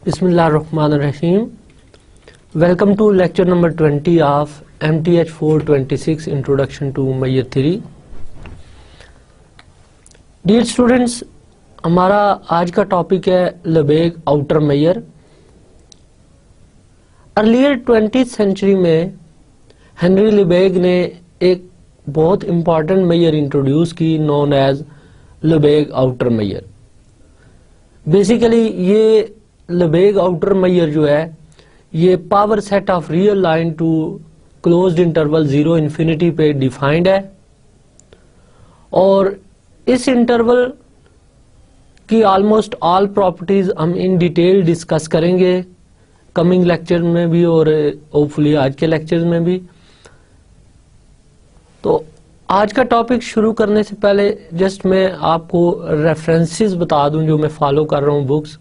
Bismillahirrahmanirrahim. Welcome to lecture number 20 of MTH 426 Introduction to Mayer Theory. Dear students, हमारा आज का topic है Lebesgue outer measure. Earlier 20th century में Henri Lebesgue ने एक बहुत इम्पॉर्टेंट मेयर इंट्रोड्यूस की known as Lebesgue outer measure. Basically ये लेबेग आउटर मेयर जो है ये power set of real line to closed interval 0 infinity पे डिफाइंड है और इस इंटरवल की ऑलमोस्ट ऑल प्रॉपर्टीज हम इन डिटेल डिस्कस करेंगे कमिंग लेक्चर में भी और होपफुली आज के लेक्चर्स में भी. तो आज का टॉपिक शुरू करने से पहले जस्ट मैं आपको रेफरेंसेस बता दूं जो मैं फॉलो कर रहा हूं बुक्स.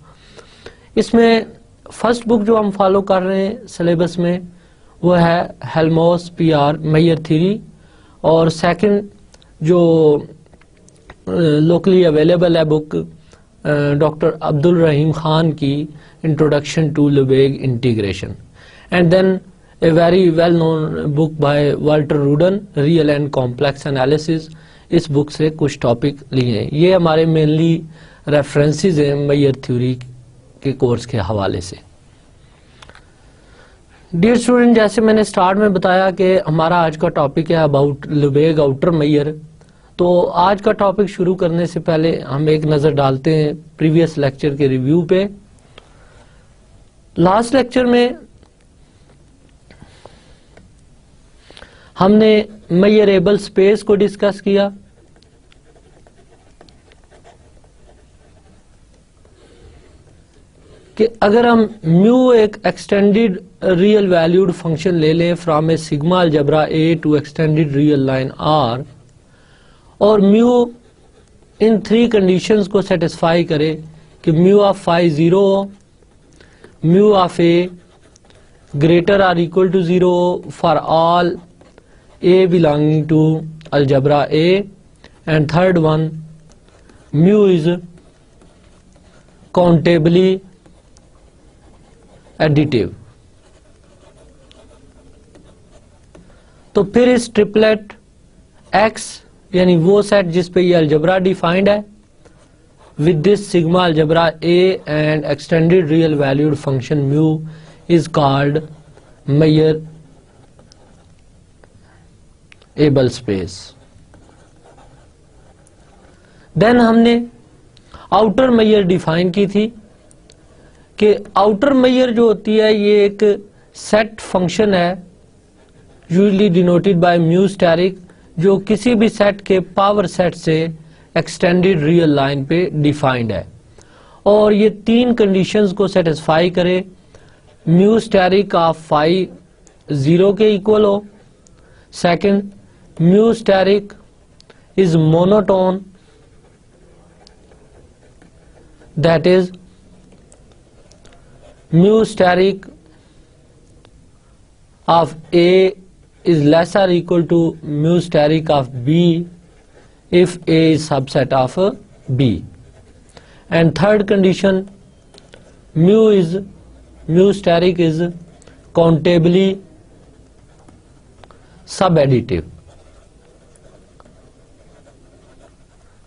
इसमें फर्स्ट बुक जो हम फॉलो कर रहे हैं सिलेबस में वो है हेल्महोल्ट्ज पीआर मेयर थ्योरी और सेकंड जो लोकली अवेलेबल है बुक डॉक्टर अब्दुल रहीम खान की introduction to Lebesgue integration and then a very well known book by Walter Rudin real and complex analysis. इस बुक से कुछ टॉपिक लिए हैं. ये हमारे मेनली रेफरेंसेस हैं मेयर थ्योरी के कोर्स के हवाले से. डियर स्टूडेंट, जैसे मैंने स्टार्ट में बताया कि हमारा आज का टॉपिक है अबाउट लेबेग आउटर मेयर. तो आज का टॉपिक शुरू करने से पहले हम एक नजर डालते हैं प्रीवियस लेक्चर के रिव्यू पे. लास्ट लेक्चर में हमने मेयरेबल स्पेस को डिस्कस किया. कि अगर हम म्यू एक एक्सटेंडेड रियल वैल्यूड फंक्शन ले लें from a sigma algebra A to extended real line R और म्यू इन 3 कंडीशंस को सेटिस्फाई करे कि म्यू ऑफ फाई 0 हो, mu of A greater or equal to 0 for all A belonging to algebra A, and third one mu is countably additive. तो फिर इस triplet X यानी वो सेट जिस पे ये अलजेब्रा डिफाइंड है with this sigma algebra A and extended real valued function mu is called Meyer able space. Then हमने आउटर मेयर डिफाइन की थी कि आउटर मेयर जो होती है ये एक सेट फंक्शन है usually denoted by mu asterisk जो किसी भी सेट के पावर सेट से एक्सटेंडेड रियल लाइन पे डिफाइंड है और ये 3 कंडीशंस को सेटिस्फाई करे. म्यू स्टेरिक ऑफ फाई 0 के इक्वल हो, second mu steric is monotone, that is mu steric of A is less or equal to mu steric of B if A is subset of B, and third condition mu steric is countably subadditive,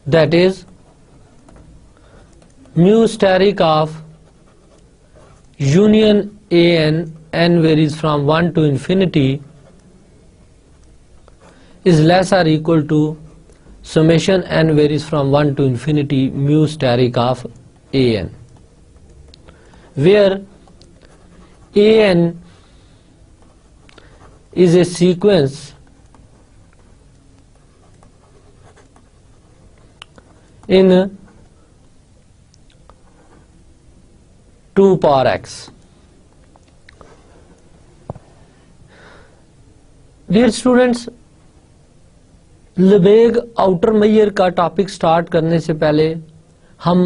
that is mu steric of union A n varies from 1 to infinity is less or equal to summation n varies from 1 to infinity mu steric of A n, where A n is a sequence in 2 power x. Dear students, Lebesgue outer measure का topic start करने से पहले हम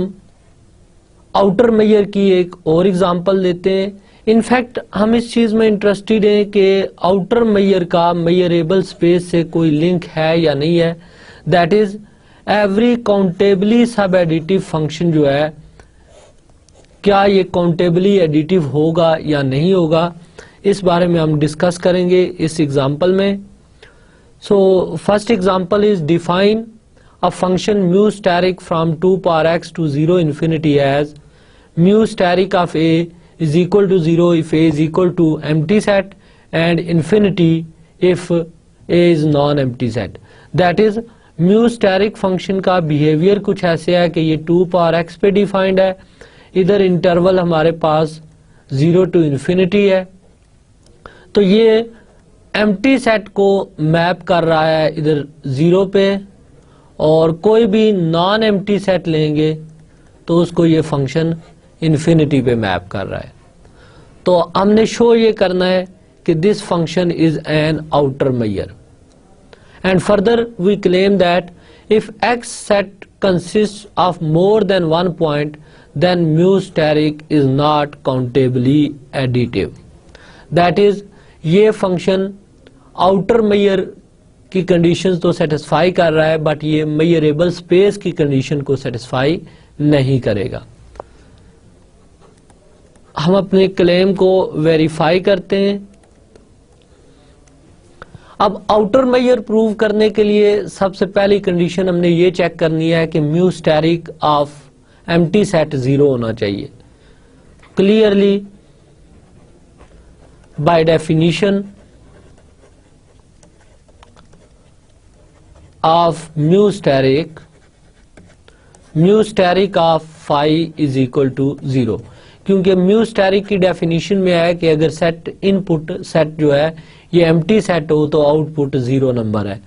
outer mayor की एक और example लेते हैं. इनफैक्ट हम इस चीज में इंटरेस्टेड हैं कि आउटर मेयर का मेयरेबल स्पेस से कोई लिंक है या नहीं है. दैट इज एवरी काउंटेबली सब एडिटिव फंक्शन जो है क्या ये काउंटेबली एडिटिव होगा या नहीं होगा, इस बारे में हम डिस्कस करेंगे इस एग्जांपल में। So first example is define a function mu asterisk from 2 power x to 0 infinity as mu steric of a is equal to 0 if a is equal to empty set and infinity if a is non-empty set। That is mu steric function का behaviour कुछ ऐसे है कि ये 2 power x पे defined है, इधर interval हमारे पास 0 to infinity है, तो ये एम्प्टी सेट को मैप कर रहा है इधर 0 पे, और कोई भी नॉन एम्प्टी सेट लेंगे तो उसको ये फंक्शन इन्फिनिटी पे मैप कर रहा है। तो हमने शो ये करना है कि this function is an outer measure, and further we claim that if X set consist of more than 1 point then mu steric is not countably additive. That is ये फंक्शन आउटर मेजर की conditions तो satisfy कर रहा है, but ये measurable space की condition को satisfy नहीं करेगा। हम अपने क्लेम को वेरीफाई करते हैं। अब आउटर मेजर प्रूव करने के लिए सबसे पहली कंडीशन हमने ये चेक करनी है कि mu steric of empty set 0 होना चाहिए। Clearly by definition of mu steric of phi is equal to 0, क्योंकि म्यू स्टेरिक की डेफिनेशन में है कि अगर सेट इनपुट सेट जो है ये एम्प्टी सेट हो तो आउटपुट 0 नंबर है।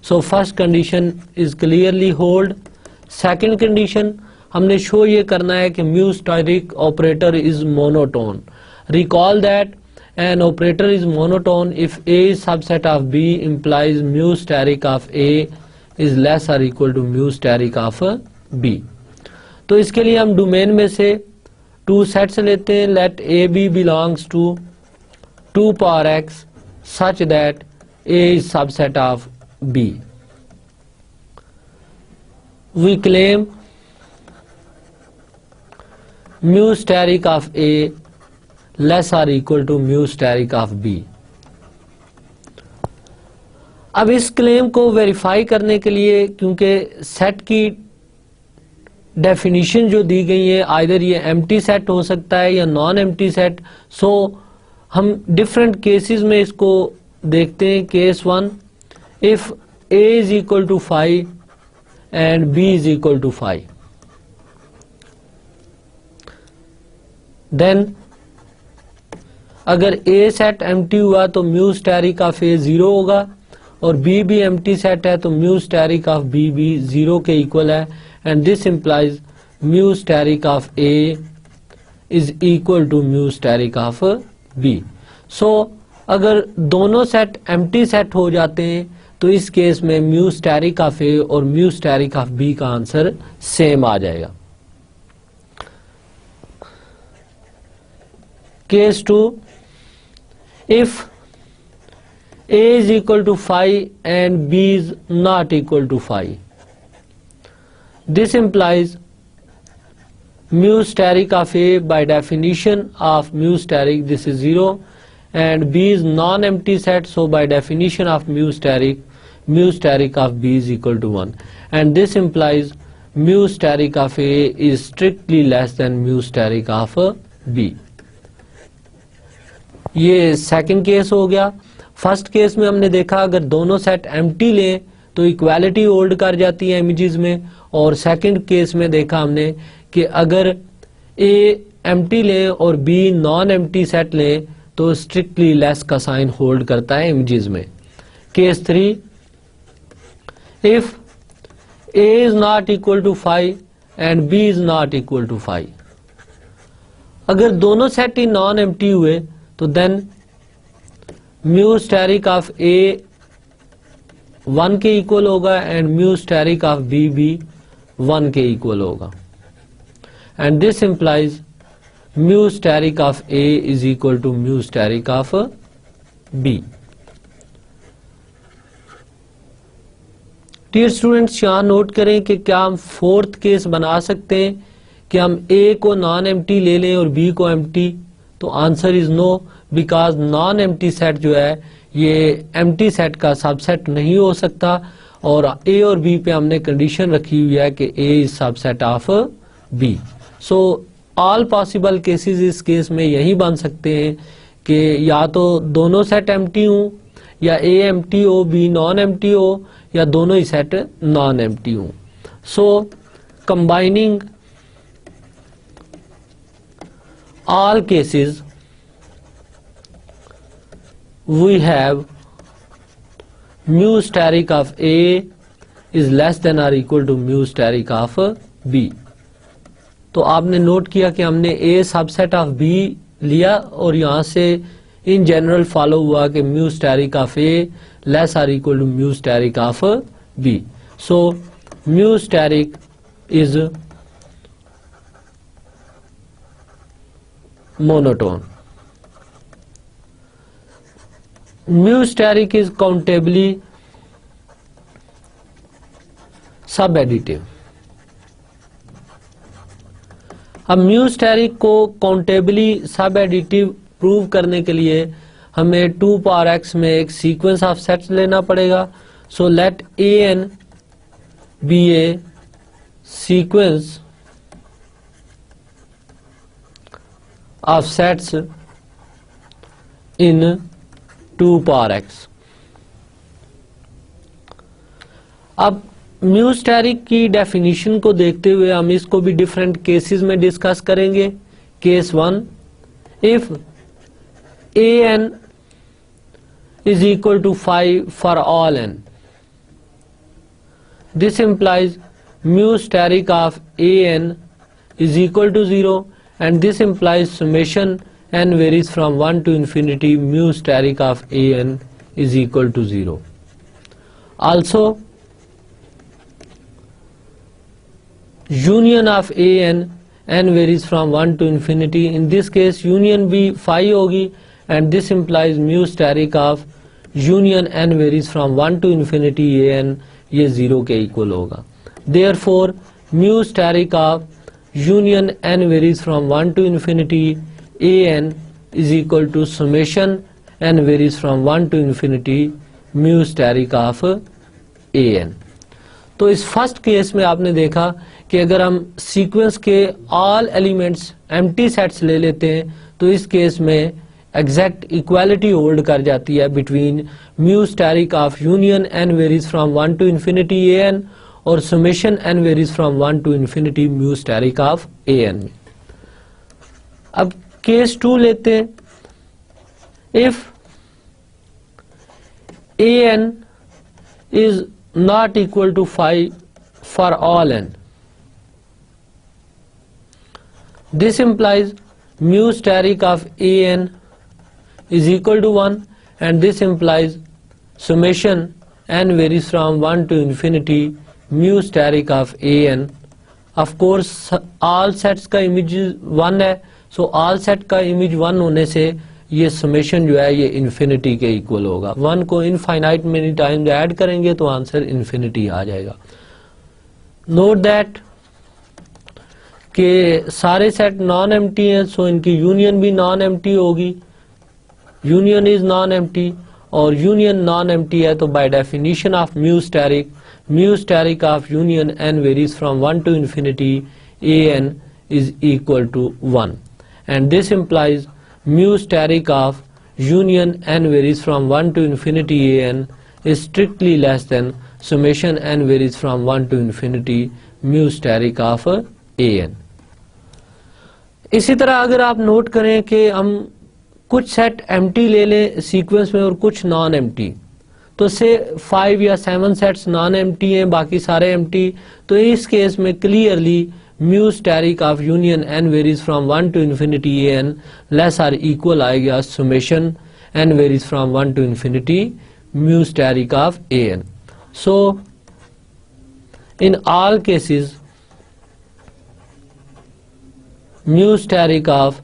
So first condition is clearly hold. Second condition हमने शो ये करना है कि mu asterisk operator is monotone. Recall that an operator is monotone if A is subset of B implies mu steric of A is less or equal to mu steric of B। तो इसके लिए हम domain में से 2 sets लेते हैं। let AB belongs to 2 power x such that A is subset of B। we claim mu steric of A less or equal to mu steric of B। अब इस क्लेम को वेरीफाई करने के लिए, क्योंकि सेट की डेफिनेशन जो दी गई है आइदर ये एम्प्टी सेट हो सकता है या नॉन एम्प्टी सेट, सो हम डिफरेंट केसेस में इसको देखते हैं। Case 1, if A is equal to 5 and B is equal to 5, then अगर A सेट एम्प्टी हुआ तो म्यू स्टेरिक ऑफ A 0 होगा, और B भी एम्प्टी सेट है तो म्यू स्टेरिक ऑफ B भी 0 के इक्वल है, and this implies mu steric of A is equal to mu steric of B। So अगर दोनों सेट एम्प्टी सेट हो जाते हैं तो इस केस में म्यू स्टेरिक ऑफ A और म्यू स्टेरिक ऑफ B का आंसर सेम आ जाएगा। Case 2, if A is equal to 5 and B is not equal to 5, this implies mu steric of A by definition of mu steric this is 0, and B is non-empty set, so by definition of mu steric of B is equal to 1, and this implies mu steric of A is strictly less than mu steric of B। ये second case हो गया। First case में हमने देखा अगर दोनों set empty लें तो इक्वालिटी होल्ड कर जाती है इमेजेस में, और सेकंड केस में देखा हमने कि अगर A एम्प्टी लें और B नॉन एम्प्टी सेट लें तो स्ट्रिक्टली लेस का साइन होल्ड करता है इमेजेस में। Case 3, if A is not equal to 5 and B is not equal to 5, अगर दोनों सेट ही नॉन एम्प्टी हुए तो then mu steric of A 1 के इक्वल होगा and mu steric of B भी 1 के इक्वल होगा, and this implies mu steric of A is equal to mu steric of B। Dear students, यहाँ note करें कि क्या हम फोर्थ केस बना सकते हैं कि हम A को नॉन एम्प्टी ले लें और B को एम्प्टी, तो answer is no, because non empty set जो है ये एम्प्टी सेट का सबसेट नहीं हो सकता, और A और B पे हमने कंडीशन रखी हुई है कि A is subset of B। So all possible cases इस केस में यही बन सकते हैं कि या तो दोनों सेट एम्प्टी हो, या A एम्प्टी हो B नॉन एम्प्टी हो, या दोनों ही सेट नॉन एम्प्टी हो। सो combining all cases we have mu steric of A is less than or equal to mu steric of B। तो आपने नोट किया कि हमने A सबसेट ऑफ B लिया और यहां से इन जनरल फॉलो हुआ कि mu steric of A less or equal to mu steric of B। so mu steric is monotone। mu steric is countably subadditive। अब mu steric को countably सब additive prove करने के लिए हमें 2 पावर x में एक सीक्वेंस ऑफ सेट्स लेना पड़ेगा। So let an be a sequence of sets in 2 power x। अब mu steric की डेफिनेशन को देखते हुए हम इसको भी डिफरेंट केसेस में डिस्कस करेंगे। Case 1, if an is equal to 5 for all n, this implies mu steric of an is equal to 0, and this implies summation n varies from 1 to infinity mu steric of an is equal to 0. Also, union of an varies from 1 to infinity, in this case union भी 5 होगी, and this implies mu steric of union n varies from 1 to infinity an ये 0 के equal होगा। Therefore mu steric of union n varies from 1 to infinity an is equal to summation n varies from 1 to infinity mu steric of an। तो इस first case में आपने देखा कि अगर हम सीक्वेंस के ऑल एलिमेंट्स एम्प्टी सेट्स ले लेते हैं तो इस केस में एग्जैक्ट इक्वालिटी होल्ड कर जाती है between mu steric of union n varies from 1 to infinity an और summation n varies from 1 to infinity mu steric of an में। अब केस 2 लेते हैं। if an is not equal to 5 for all n, this implies mu steric of an is equal to 1, and this implies summation n varies from 1 to infinity mu steric of an। of course all sets का image 1 है, so all set का image 1 होने से ये summation जो है ये infinity के इक्वल होगा। 1 को इनफाइनाइट मेनी टाइम्स ऐड करेंगे तो आंसर इन्फिनिटी आ जाएगा। नोट दैट कि सारे सेट नॉन एम्प्टी हैं, सो इनकी यूनियन भी नॉन एम्प्टी होगी। यूनियन इज नॉन एम्प्टी और यूनियन नॉन एम्प्टी है तो bye definition of mu steric of union n varies from 1 to infinity an is equal to 1, and this implies mu steric of union n varies from 1 to infinity an is strictly less than summation n varies from 1 to infinity mu steric of an। इसी तरह अगर आप note करें कि हम कुछ set empty ले लें सीक्वेंस में और कुछ नॉन एम्प्टी, तो से 5 या 7 सेट्स नॉन एम्प्टी हैं, बाकी सारे एम्प्टी, तो इस केस में clearly mu steric of union n varies from 1 to infinity an less or equal आएगा summation n varies from 1 to infinity mu steric of an। so in all cases mu steric of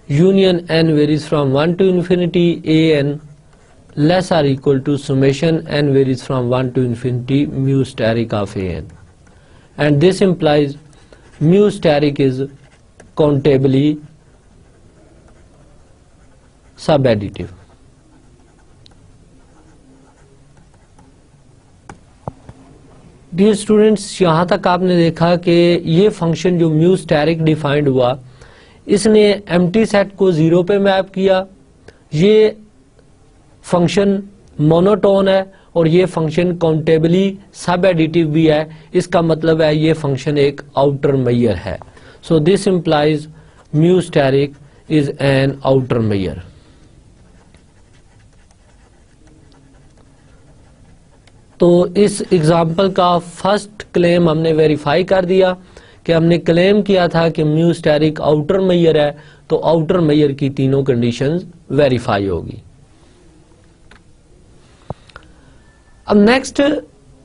union n varies from 1 to infinity an less or equal to summation n varies from 1 to infinity mu steric of an, and this implies mu steric is countably subadditive. Dear students, यहाँ तक आपने देखा कि ये function जो mu steric defined हुआ, इसने empty set को 0 पे मैप किया। ये फंक्शन मोनोटोन है और ये फंक्शन काउंटेबली सब एडिटिव भी है। इसका मतलब है ये फंक्शन एक आउटर मेजर है। So this implies mu steric is an outer measure. तो इस एग्जाम्पल का फर्स्ट क्लेम हमने वेरीफाई कर दिया कि हमने क्लेम किया था कि म्यू स्टेरिक आउटर मेजर है, तो आउटर मेजर की तीनों कंडीशंस वेरीफाई होगी। अब नेक्स्ट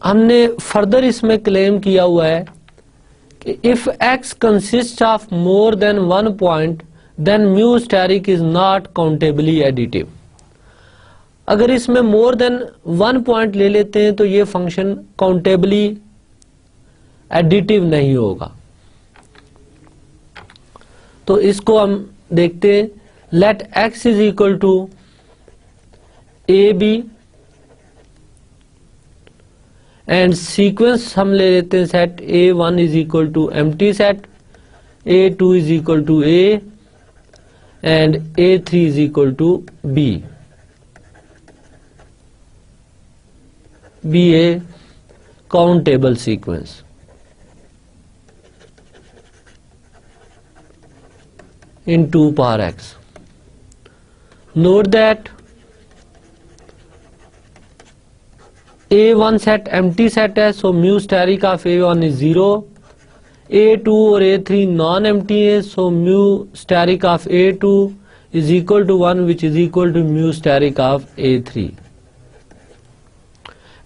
हमने फर्दर इसमें क्लेम किया हुआ है कि if x consist of more than 1 point then mu steric is not countably additive. अगर इसमें मोर देन 1 पॉइंट ले लेते हैं तो ये फंक्शन काउंटेबली एडिटिव नहीं होगा। तो इसको हम देखते हैं। Let x is equal to A B and sequence हम ले लेते हैं set A1 is equal to empty set, A2 is equal to A and A3 is equal to B। Be a countable sequence. In 2 power x. Note that A1 set empty set है, so mu steric of A1 is 0. A2 और A3 non empty है, so mu steric of A2 is equal to 1, which is equal to mu steric of A3.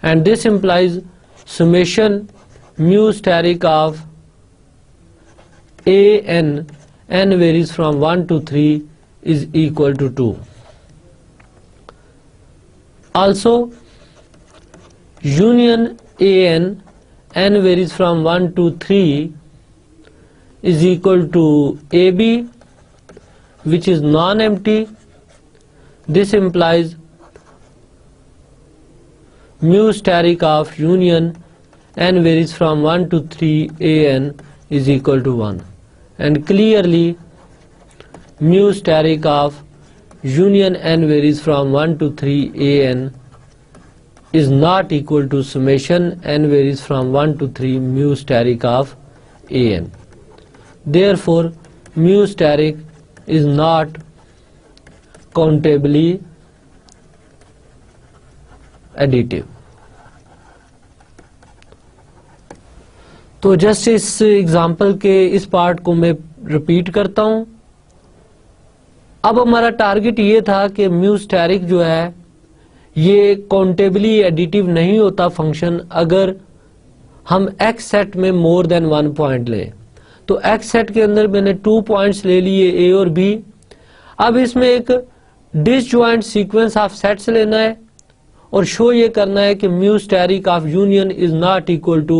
And this implies summation mu steric of n varies from 1 to 3 is equal to 2. Also union n varies from 1 to 3 is equal to AB, which is non-empty. This implies mu steric of union n varies from 1 to 3 an is equal to 1, and clearly mu steric of union n varies from 1 to 3 an is not equal to summation n varies from 1 to 3 mu steric of an. Therefore mu steric is not countably additive. तो just इस example के इस part को मैं repeat करता हूं। अब हमारा टारगेट ये था कि म्यू स्टेरिक जो है ये काउंटेबली एडिटिव नहीं होता फंक्शन अगर हम एक्स सेट में मोर देन 1 पॉइंट लें। तो एक्स सेट के अंदर मैंने 2 पॉइंट्स ले लिए ए और बी। अब इसमें एक डिसजॉइंट सीक्वेंस ऑफ सेट्स लेना है और शो ये करना है कि mu steric of union is not equal to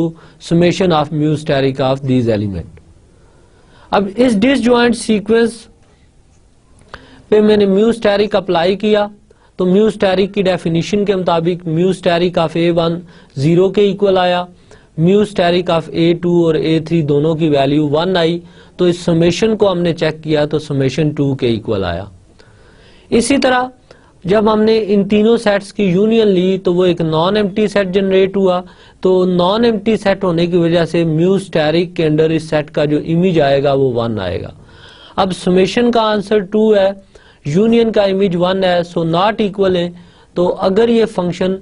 summation of mu steric of these element. अब इस डिसजॉइंट सीक्वेंस पे मैंने म्यू स्टेरिक अप्लाई किया तो म्यू स्टेरिक की डेफिनेशन के मुताबिक म्यू स्टेरिक ऑफ A1 0 के इक्वल आया, म्यू स्टेरिक ऑफ A2 और A3 दोनों की वैल्यू 1 आई। तो इस समेशन को हमने चेक किया तो समेशन 2 के इक्वल आया। इसी तरह जब हमने इन तीनों सेट्स की यूनियन ली तो वो एक नॉन एम्प्टी सेट जनरेट हुआ। तो नॉन एम्प्टी सेट होने की वजह से म्यू स्टेरिक के अंदर इस सेट का जो इमेज आएगा वो 1 आएगा। अब समेशन का आंसर 2 है, यूनियन का इमेज 1 है, सो नॉट इक्वल है। तो अगर ये फंक्शन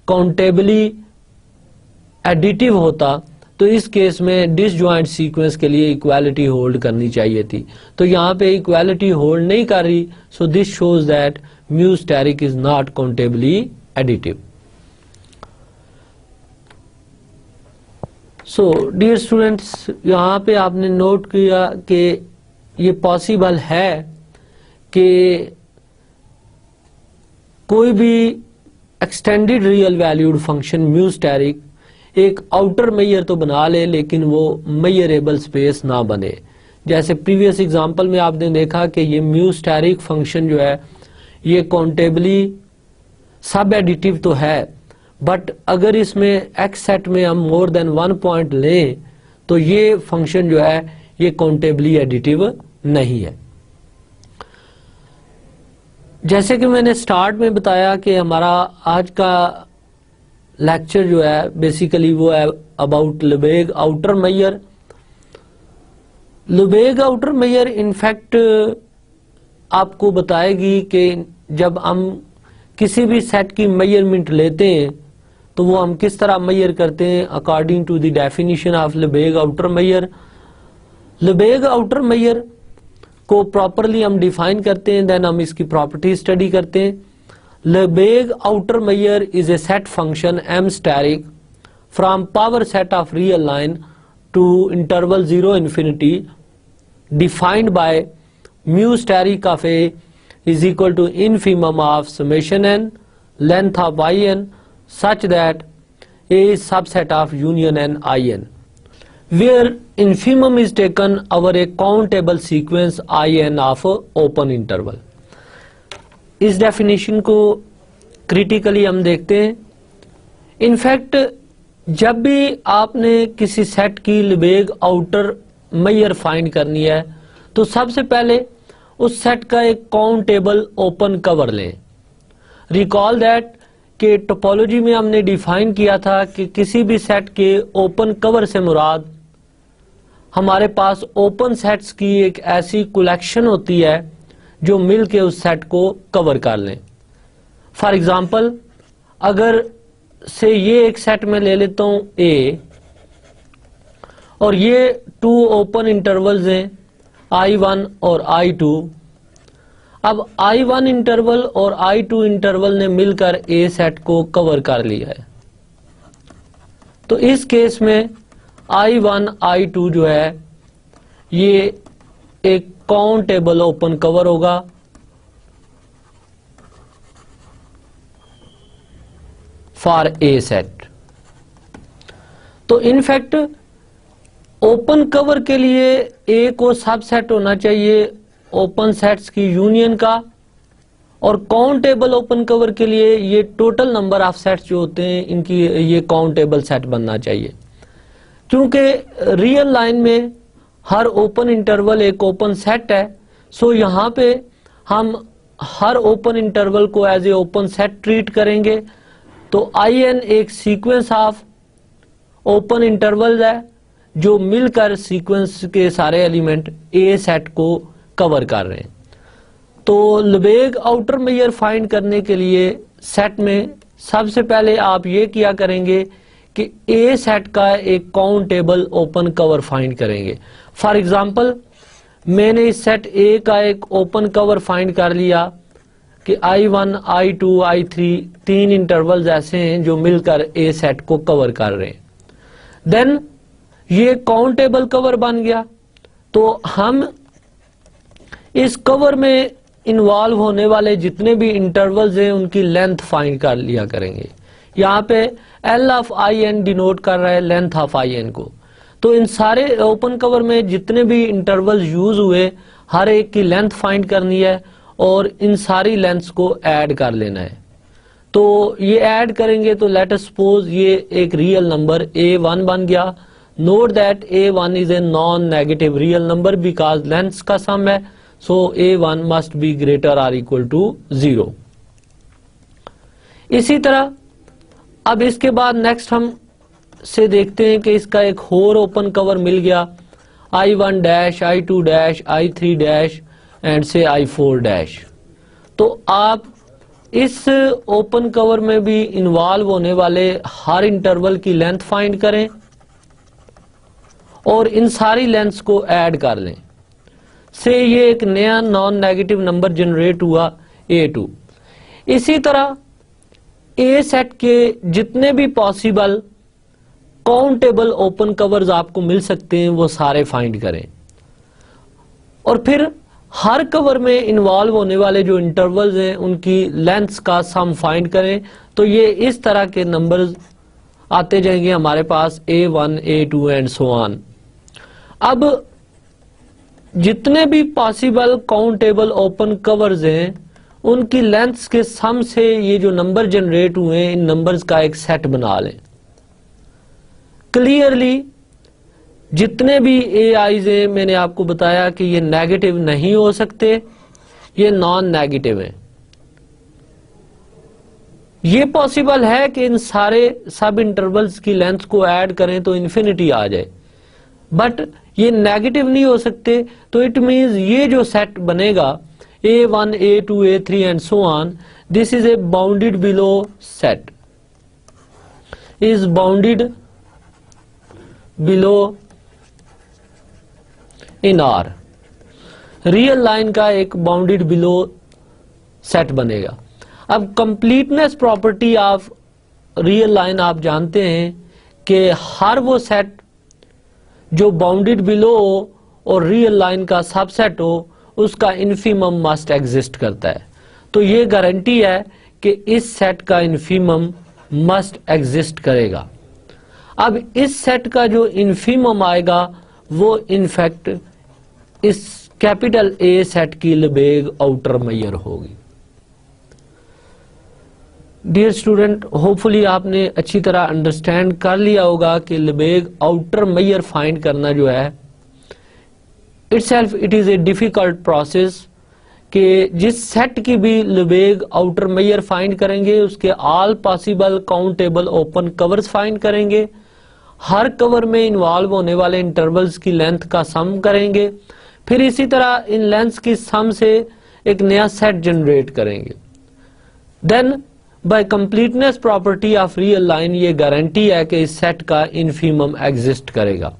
काउंटेबली एडिटिव होता तो इस केस में डिसजॉइंट सीक्वेंस के लिए इक्वालिटी होल्ड करनी चाहिए थी। तो यहाँ पे इक्वालिटी होल्ड नहीं कर रही, so this shows that mu steric is not countably additive. So dear students, यहाँ पे आपने नोट किया कि ये पॉसिबल है कि कोई भी extended real valued function mu steric एक आउटर मेजर तो बना ले लेकिन वो मेजरेबल स्पेस ना बने। जैसे प्रीवियस एग्जांपल में आपने देखा कि ये म्यू स्टेरिक फंक्शन जो है ये काउंटेबली सब एडिटिव तो है, बट अगर इसमें एक्स सेट में हम मोर देन 1 पॉइंट लें तो ये फंक्शन जो है ये काउंटेबली एडिटिव नहीं है। जैसे कि मैंने स्टार्ट में बताया कि हमारा आज का लेक्चर जो है बेसिकली वो है about Lebesgue outer measure. Lebesgue outer measure in fact आपको बताएगी कि जब हम किसी भी सेट की मेजरमेंट लेते हैं तो वो हम किस तरह मेजर करते हैं according to the definition of Lebesgue outer measure. Lebesgue outer measure को प्रॉपरली हम डिफाइन करते हैं, देन हम इसकी प्रॉपर्टी स्टडी करते हैं। Lebesgue outer measure is a set function m asterisk from power set of real line to interval 0 infinity defined by mu steric of A is equal to infimum of summation n length of in such that A is subset of union n in, where infimum is taken over a countable sequence in of open interval। इस definition को critically हम देखते हैं। In fact जब भी आपने किसी set की लेबेग आउटर मेजर फाइंड करनी है तो सबसे पहले उस सेट का एक काउंटेबल ओपन कवर लें। रिकॉल दैट कि टोपोलॉजी में हमने डिफाइन किया था कि किसी भी सेट के ओपन कवर से मुराद हमारे पास ओपन सेट्स की एक ऐसी कलेक्शन होती है जो मिलके उस सेट को कवर कर लें। फॉर एग्जाम्पल अगर से ये एक सेट में ले लेता हूं ए और ये 2 ओपन इंटरवल्स हैं I1 और I2। अब I1 इंटरवल और I2 इंटरवल ने मिलकर ए सेट को कवर कर लिया है, तो इस केस में I1 I2 जो है ये एक काउंटेबल ओपन कवर होगा फॉर ए सेट। तो इनफैक्ट ओपन कवर के लिए ए को सबसेट होना चाहिए ओपन सेट्स की यूनियन का, और काउंटेबल ओपन कवर के लिए ये टोटल नंबर ऑफ सेट्स जो होते हैं इनकी ये काउंटेबल सेट बनना चाहिए। क्योंकि रियल लाइन में हर ओपन इंटरवल एक ओपन सेट है, सो यहाँ पे हम हर ओपन इंटरवल को as a open set treat करेंगे। तो IN एक सीक्वेंस ऑफ ओपन इंटरवल है जो मिलकर सीक्वेंस के सारे एलिमेंट ए सेट को कवर कर रहे हैं। तो लेबेग आउटर मेजर फाइंड करने के लिए सेट में सबसे पहले आप ये किया करेंगे कि ए सेट का एक काउंटेबल ओपन कवर फाइंड करेंगे। फॉर एग्जांपल मैंने इस सेट ए का एक ओपन कवर फाइंड कर लिया कि I1, I2, I3 3 इंटरवल्स ऐसे हैं जो मिलकर ए सेट को कवर कर रहे हैं। देन ये काउंटेबल कवर बन गया, तो हम इस कवर में इन्वॉल्व होने वाले जितने भी इंटरवल्स हैं उनकी लेंथ फाइंड कर लिया करेंगे। यहाँ पे L ऑफ IN डिनोट कर रहा है लेंथ ऑफ IN को। तो इन सारे ओपन कवर में जितने भी इंटरवल्स यूज हुए हर एक की लेंथ फाइंड करनी है और इन सारी लेंथ्स को ऐड कर लेना है। तो ये ऐड करेंगे तो लेट अस सपोज ये एक रियल नंबर A1 बन गया। Note that A1 is a non negative real number because lengths का सम है, so A1 must be greater or equal to 0। इसी तरह अब इसके बाद नेक्स्ट हम से देखते हैं कि इसका एक और ओपन कवर मिल गया I1 dash, I2 dash, I3 dash and से I4 डैश। तो आप इस ओपन कवर में भी इन्वॉल्व होने वाले हर इंटरवल की लेंथ फाइंड करें और इन सारी लेंथ्स को ऐड कर लें, से ये एक नया नॉन नेगेटिव नंबर जनरेट हुआ A2। इसी तरह ए सेट के जितने भी पॉसिबल काउंटेबल ओपन कवर्स आपको मिल सकते हैं वो सारे फाइंड करें और फिर हर कवर में इन्वॉल्व होने वाले जो इंटरवल्स हैं उनकी लेंथ्स का सम फाइंड करें। तो ये इस तरह के नंबर्स आते जाएंगे हमारे पास A1 A2 and so on. अब जितने भी पॉसिबल काउंटेबल ओपन कवर्स हैं उनकी लेंथ्स के सम से ये जो नंबर जनरेट हुए हैं इन नंबर्स का एक सेट बना लें। क्लियरली जितने भी AIs हैं मैंने आपको बताया कि ये नेगेटिव नहीं हो सकते, ये नॉन नेगेटिव है। ये पॉसिबल है कि इन सारे सब इंटरवल्स की लेंथ को ऐड करें तो इन्फिनिटी आ जाए, बट ये नेगेटिव नहीं हो सकते। तो इट मींस ये जो सेट बनेगा A1 A2 A3 and so on, this is a bounded below set, is bounded below in R। Real line का एक बाउंडेड बिलो सेट बनेगा। अब completeness property of real line आप जानते हैं कि हर वो सेट जो बाउंडेड बिलो हो और रियल लाइन का सबसेट हो उसका इन्फीमम मस्ट एग्जिस्ट करता है। तो ये गारंटी है कि इस सेट का इन्फीमम मस्ट एग्जिस्ट करेगा। अब इस सेट का जो इन्फीमम आएगा वो इनफैक्ट इस कैपिटल A सेट की लेबेग आउटर मेजर होगी। डियर स्टूडेंट, होपफुली आपने अच्छी तरह अंडरस्टैंड कर लिया होगा कि लेबेग आउटर मेजर फाइंड करना जो है itself it is a difficult process, कि जिस सेट की भी लेबेग आउटर मेजर फाइंड करेंगे उसके all possible countable open covers find करेंगे, हर कवर में इन्वॉल्व होने वाले इंटरवल्स की लेंथ का सम करेंगे, फिर इसी तरह इन लेंथ्स की सम से एक नया सेट जनरेट करेंगे। Then by completeness property of real line ये गारंटी है कि इस सेट का इन्फीमम एग्जिस्ट करेगा।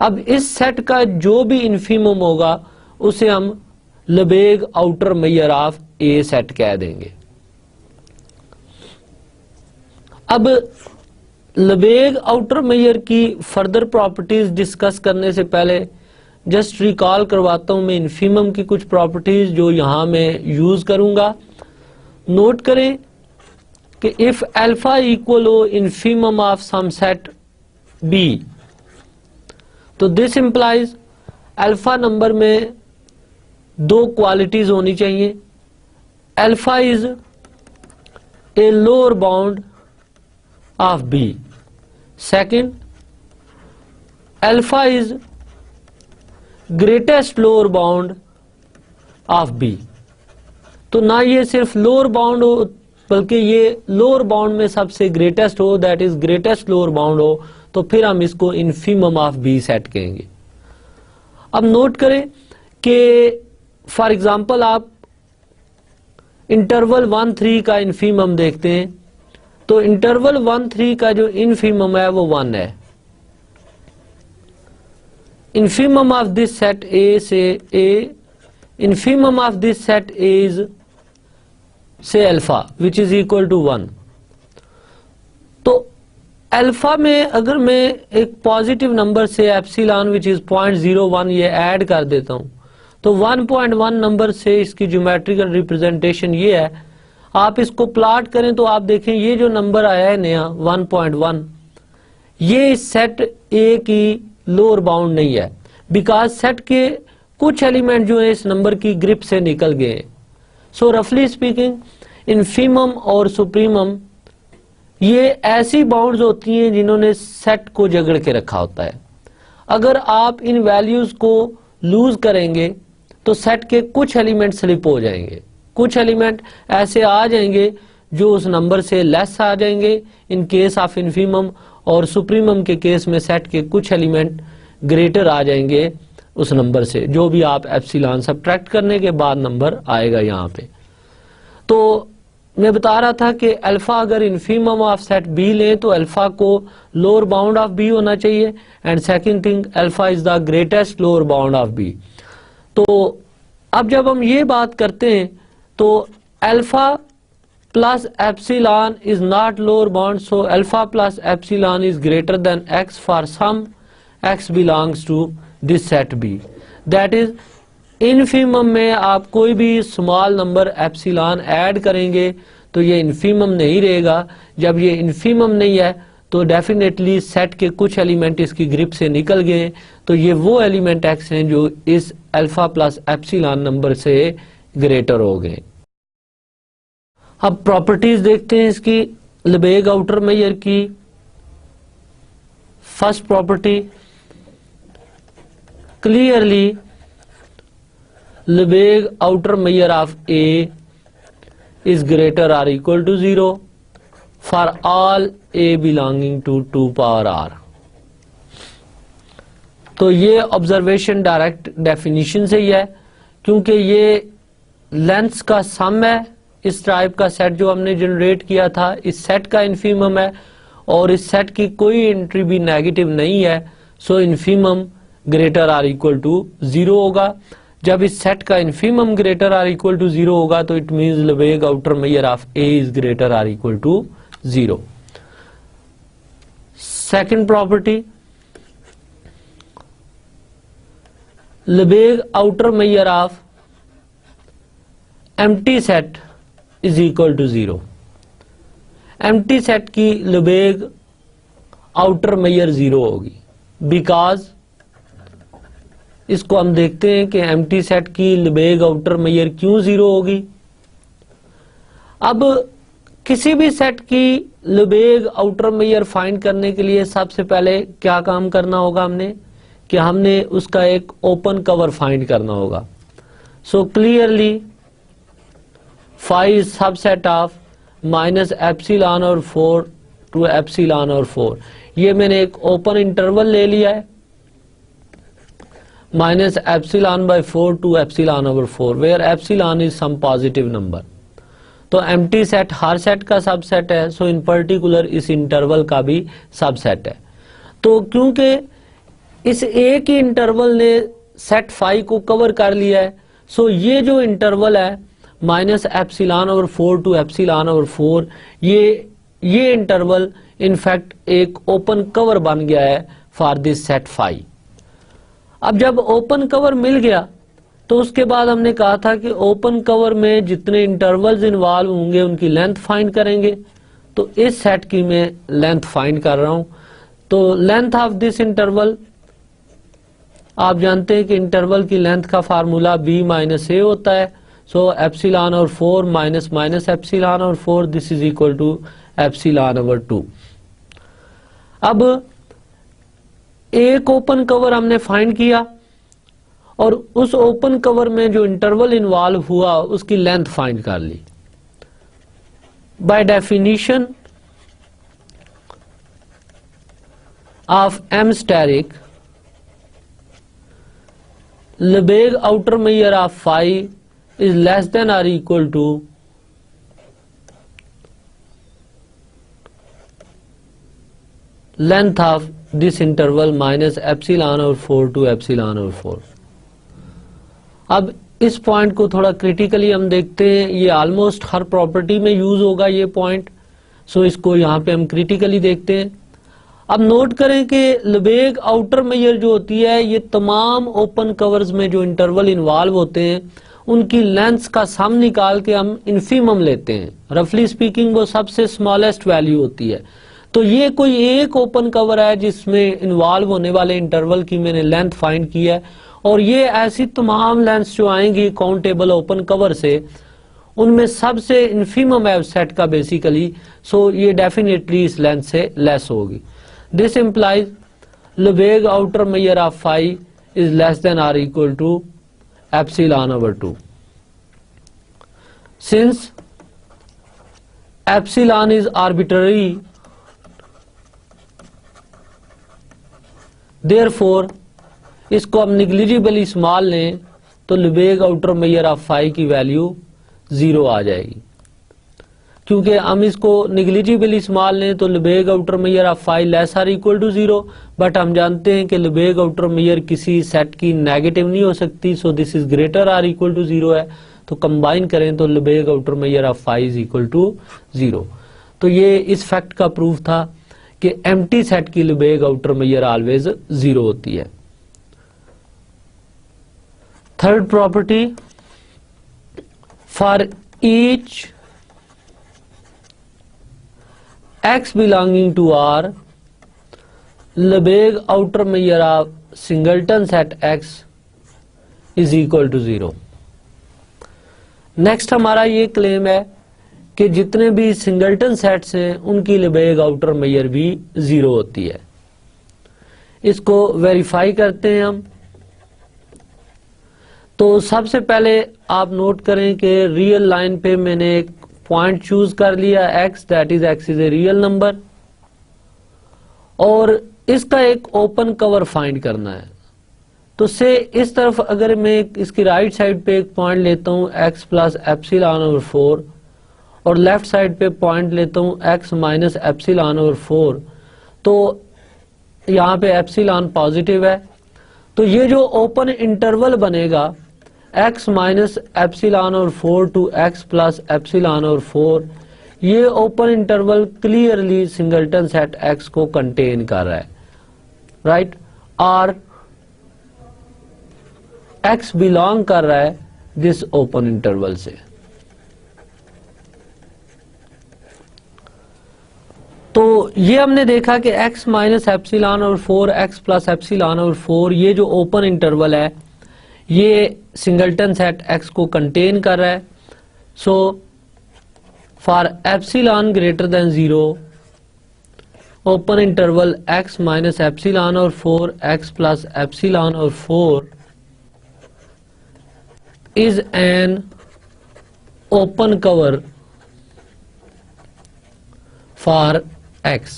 अब इस सेट का जो भी इन्फीमम होगा उसे हम Lebesgue outer measure of A set कह देंगे। अब लेबेग आउटर मेजर की फर्दर प्रॉपर्टीज डिस्कस करने से पहले जस्ट रिकॉल करवाता हूं मैं इन्फीमम की कुछ प्रॉपर्टीज जो यहां मैं यूज करूंगा। नोट करें कि इफ अल्फा इक्वल हो infimum of some set B, तो दिस इंप्लाइज अल्फा नंबर में दो क्वालिटीज होनी चाहिए। Alpha is a lower bound of B, second alpha is greatest lower bound of B। तो ना ये सिर्फ लोअर बाउंड हो बल्कि ये लोअर बाउंड में सबसे ग्रेटेस्ट हो, that is greatest lower bound हो, तो फिर हम इसको इन्फीमम ऑफ B सेट कहेंगे। अब नोट करें कि फॉर एग्जांपल आप इंटरवल 1-3 का इन्फीमम देखते हैं, तो इंटरवल 1-3 का जो इन्फीमम है वो 1 है। Infimum of this set A say A, infimum of this set A is say alpha which is equal to 1। तो अल्फा में अगर मैं एक positive number say epsilon which is 0.01 ये ऐड कर देता हूं तो 1.1 नंबर से इसकी ज्योमेट्रिकल रिप्रेजेंटेशन ये है। आप इसको प्लॉट करें तो आप देखें ये जो नंबर आया है नया 1.1, ये इस सेट A की लोअर बाउंड नहीं है, बिकॉज सेट के कुछ एलिमेंट जो है इस नंबर की ग्रिप से निकल गए हैं। सो रफली स्पीकिंग इन्फीमम और सुप्रीमम ये ऐसी बाउंड्स होती हैं जिन्होंने सेट को जकड़ के रखा होता है। अगर आप इन वैल्यूज को लूज करेंगे तो सेट के कुछ एलिमेंट स्लिप हो जाएंगे, कुछ एलिमेंट ऐसे आ जाएंगे जो उस नंबर से लेस आ जाएंगे इन केस ऑफ इन्फीमम, और सुप्रीमम के केस में सेट के कुछ एलिमेंट ग्रेटर आ जाएंगे उस नंबर से, जो भी आप एप्सिलॉन सब्ट्रैक्ट करने के बाद नंबर आएगा यहाँ पे। तो मैं बता रहा था कि अल्फा अगर इन्फीमम ऑफ सेट B लें तो अल्फा को लोअर बाउंड ऑफ B होना चाहिए, and second thing alpha is the greatest lower bound of B। तो अब जब हम ये बात करते हैं तो alpha plus epsilon is not lower bound, so alpha plus epsilon is greater than x for some x belongs to this set B। That is infimum में आप कोई भी स्मॉल नंबर एप्सिलॉन ऐड करेंगे तो ये इन्फीमम नहीं रहेगा। जब ये इन्फीमम नहीं है तो डेफिनेटली सेट के कुछ एलिमेंट इसकी ग्रिप से निकल गए, तो ये वो एलिमेंट एक्स हैं जो इस अल्फा प्लस एप्सिलॉन नंबर से ग्रेटर हो गए। अब प्रॉपर्टीज देखते हैं इसकी लेबेग आउटर मेजर की। First property, clearly Lebesgue outer measure of A is greater or equal to 0 for all a belonging to 2 power r। तो ये ऑब्जर्वेशन डायरेक्ट डेफिनेशन से ही है, क्योंकि ये लेंथ्स का सम है। इस टाइप का सेट जो हमने जनरेट किया था, इस सेट का इन्फीमम है और इस सेट की कोई एंट्री भी नेगेटिव नहीं है, so infimum greater or equal to 0 होगा। जब इस सेट का infimum greater or equal to 0 होगा तो it means Lebesgue outer measure of A is greater or equal to 0। Second property, Lebesgue outer measure of empty set is equal to 0। Empty set की Lebesgue outer major 0 होगी, because इसको हम देखते हैं कि empty set की Lebesgue outer major क्यों 0 होगी। अब किसी भी सेट की लेबेग आउटर मेजर फाइंड करने के लिए सबसे पहले क्या काम करना होगा हमने, कि हमने उसका एक ओपन कवर फाइंड करना होगा। So clearly phi is subset of minus epsilon और 4 टू एप्सिलॉन और 4। ये मैंने एक ओपन इंटरवल ले लिया है, minus epsilon by 4 to epsilon over 4 where epsilon is some positive number। तो एम्प्टी सेट हर सेट का सबसेट है, सो इन पर्टिकुलर इस इंटरवल का भी सबसेट है। तो क्योंकि इस एक ही इंटरवल ने सेट फाई को कवर कर लिया है, सो ये जो इंटरवल है minus epsilon over 4 to epsilon over 4, ये इंटरवल इनफैक्ट एक ओपन कवर बन गया है फॉर दिस सेट फाई। अब जब ओपन कवर मिल गया तो उसके बाद हमने कहा था कि ओपन कवर में जितने इंटरवल्स इन्वॉल्व होंगे उनकी लेंथ फाइंड करेंगे। तो इस सेट की मैं लेंथ फाइंड कर रहा हूं। तो लेंथ ऑफ दिस इंटरवल, आप जानते हैं कि इंटरवल की लेंथ का फार्मूला b माइनस ए होता है। सो एप्सिलॉन और 4 माइनस माइनस एप्सिलॉन और 4, this is equal to epsilon over 2। अब एक ओपन कवर हमने फाइंड किया और उस ओपन कवर में जो इंटरवल इन्वॉल्व हुआ उसकी लेंथ फाइंड कर ली। By definition of m asterisk, Lebesgue outer measure of phi is less than or equal to length of this interval minus epsilon और 4 टू एप्सिलॉन और 4। अब इस पॉइंट को थोड़ा क्रिटिकली हम देखते हैं, ये ऑलमोस्ट हर प्रॉपर्टी में यूज होगा ये पॉइंट, सो इसको यहाँ पे हम क्रिटिकली देखते हैं। अब नोट करें कि लेबेग आउटर मेजर जो होती है ये तमाम ओपन कवर्स में जो इंटरवल इन्वॉल्व होते हैं उनकी लेंथ्स का सम निकाल के हम इन्फीमम लेते हैं। रफली स्पीकिंग वो सबसे स्मॉलेस्ट वैल्यू होती है। तो ये कोई एक ओपन कवर है जिसमें इन्वॉल्व होने वाले इंटरवल की मैंने लेंथ फाइंड की है, और ये ऐसी तमाम लेंथ्स जो आएंगी काउंटेबल ओपन कवर से उनमें सबसे इन्फीमम है सेट का बेसिकली, सो ये डेफिनेटली इस लेंथ से लेस होगी। This implies Lebesgue outer measure of phi is less than or equal to epsilon over 2। Since epsilon is arbitrary, therefore इसको हम निग्लिजिबली स्मॉल लें तो Lebesgue outer measure of phi की value 0 आ जाएगी। क्योंकि हम इसको निग्लिजिबली स्मॉल लें तो Lebesgue outer measure of phi less or equal to 0, but हम जानते हैं कि लेबेग आउटर मेजर किसी सेट की नेगेटिव नहीं हो सकती, so this is greater or equal to 0 है। तो कंबाइन करें तो Lebesgue outer measure of phi is equal to 0। तो ये इस फैक्ट का प्रूफ था कि एम्प्टी सेट की लेबेग आउटर मेजर ऑलवेज 0 होती है। Third property, for each x belonging to R, Lebesgue outer measure of singleton set x is equal to 0। Next हमारा ये क्लेम है कि जितने भी सिंगल्टन सेट्स हैं उनकी लेबेग आउटर मेजर भी 0 होती है। इसको वेरीफाई करते हैं हम। तो सबसे पहले आप नोट करें कि रियल लाइन पे मैंने एक पॉइंट चूज कर लिया x, that is x is a real number, और इसका एक ओपन कवर फाइंड करना है। तो से इस तरफ अगर मैं इसकी राइट साइड पे एक पॉइंट लेता हूं x प्लस एप्सिलॉन ओवर 4 और लेफ्ट साइड पे पॉइंट लेता हूं x माइनस एप्सिलॉन ओवर 4, तो यहाँ पे एप्सिलॉन पॉजिटिव है, तो ये जो ओपन इंटरवल बनेगा x minus epsilon over 4 to x plus epsilon over 4, ये open interval clearly singleton set x को कंटेन कर रहा है, राइट। और x बिलोंग कर रहा है दिस ओपन इंटरवल से। तो ये हमने देखा कि x माइनस एप्सिलॉन और 4, x प्लस एप्सिलॉन और 4, ये जो ओपन इंटरवल है ये सिंगल्टन सेट x को कंटेन कर रहा है। So for epsilon greater than 0, open interval x minus epsilon और 4, x प्लस एप्सिलॉन और 4 is an open cover for x।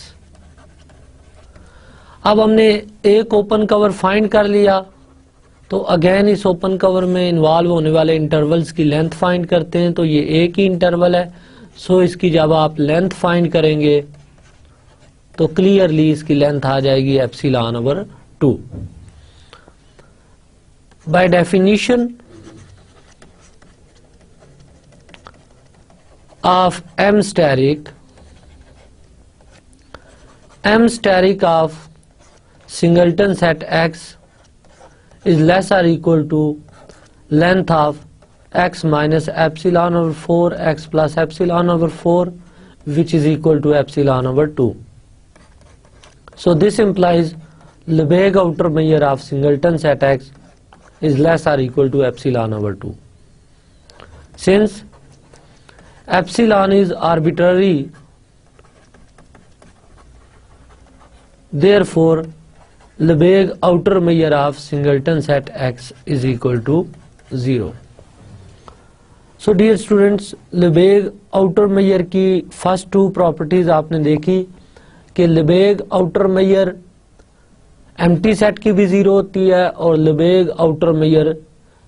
अब हमने एक ओपन कवर फाइंड कर लिया, तो अगेन इस ओपन कवर में इन्वॉल्व होने वाले इंटरवल्स की लेंथ फाइंड करते हैं। तो ये एक ही इंटरवल है, सो इसकी जब आप लेंथ फाइंड करेंगे तो क्लियरली इसकी लेंथ आ जाएगी epsilon over 2। Bye definition of m steric of singleton set x is less or equal to length of x minus epsilon over 4, x plus epsilon over 4, which is equal to epsilon over 2। So this implies Lebesgue outer measure of singleton set x is less or equal to epsilon over 2। Since epsilon is arbitrary, therefore Lebesgue outer measure of singleton set x is equal to 0। So dear students, Lebesgue outer measure की first 2 properties आपने देखी कि Lebesgue outer measure empty set की भी 0 होती है और Lebesgue outer measure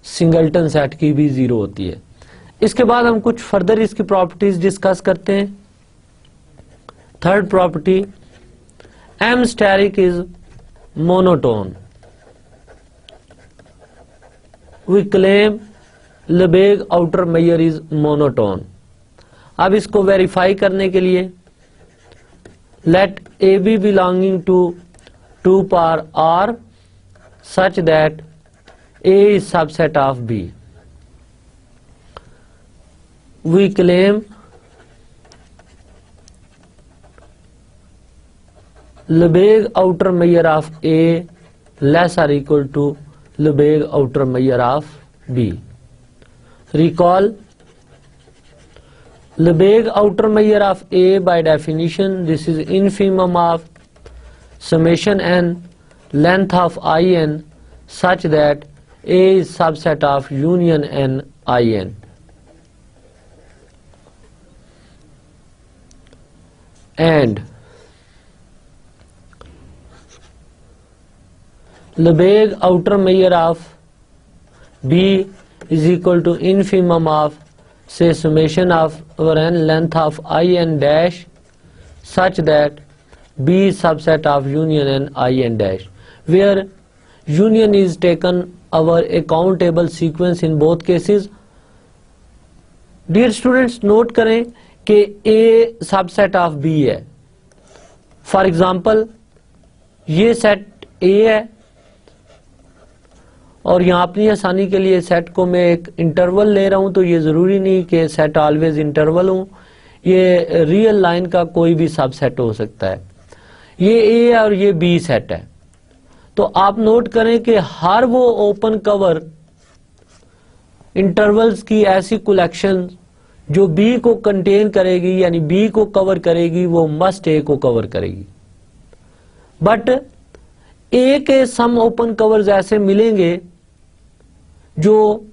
singleton set की भी 0 होती है। इसके बाद हम कुछ फर्दर इसकी प्रॉपर्टीज डिस्कस करते हैं। Third property, m steric is monotone। We claim Lebesgue outer measure is monotone। अब इसको वेरीफाई करने के लिए let a be belonging to 2 power r such that a is subset of b। We claim Lebesgue outer measure of A less or equal to Lebesgue outer measure of B। Recall, Lebesgue outer measure of A by definition, this is infimum of summation n length of in such that A is subset of union n in। And Lebesgue outer measure of B is equal to infimum of say summation of over n length of in dash such that B is subset of union n in dash, where union is taken over a countable sequence in both cases। Dear students, note करें कि A subset of B है। For example ये set A है और यहाँ अपनी आसानी के लिए सेट को मैं एक इंटरवल ले रहा हूं, तो ये जरूरी नहीं कि सेट ऑलवेज इंटरवल हो। ये रियल लाइन का कोई भी सबसेट हो सकता है। ये ए और ये बी सेट है। तो आप नोट करें कि हर वो ओपन कवर इंटरवल्स की ऐसी कलेक्शन जो बी को कंटेन करेगी, यानी बी को कवर करेगी, वो मस्ट ए को कवर करेगी। बट ए के सम ओपन कवर्स ऐसे मिलेंगे जो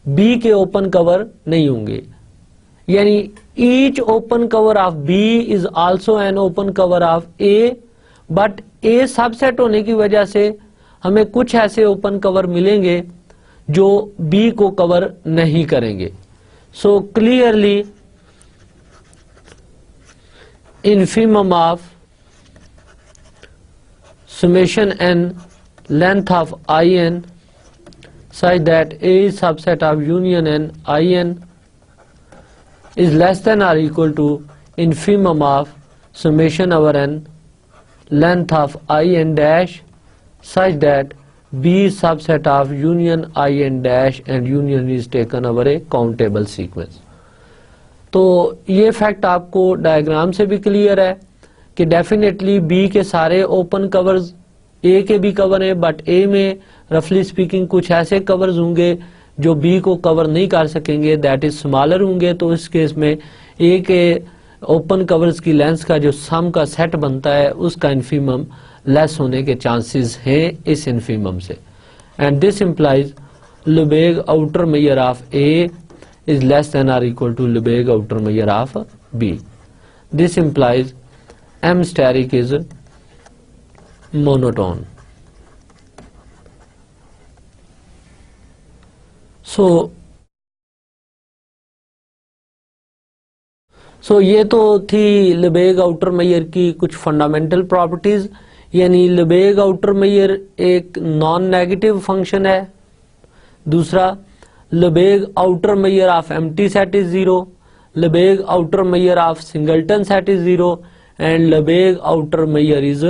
बी के ओपन कवर नहीं होंगे, यानी each open cover of B is also an open cover of A, but a subset होने की वजह से हमें कुछ ऐसे ओपन कवर मिलेंगे जो बी को कवर नहीं करेंगे। So clearly infimum of summation n length of in such that A is subset of union n in is less than or equal to infimum of summation over n length of in dash such that B is subset of union in dash and union is taken over a countable sequence। तो ये fact आपको diagram से भी clear है कि definitely be के सारे open covers ए के भी कवर हैं, बट ए में रफली स्पीकिंग कुछ ऐसे कवर्स होंगे जो बी को कवर नहीं कर सकेंगे, दैट इज स्मॉलर होंगे। तो इस केस में ए के ओपन कवर्स की लेंथ का जो सम का सेट बनता है उसका इन्फीमम लेस होने के चांसेस हैं इस इन्फीमम से। And this implies Lebesgue outer measure of A is less than or equal to Lebesgue outer measure of B. This implies M steric is monotone. So ये तो थी Lebesgue outer measure की कुछ fundamental properties, यानी Lebesgue outer measure एक non negative function है। दूसरा, Lebesgue outer measure of empty set is 0, Lebesgue outer measure of singleton set is 0 and Lebesgue outer measure is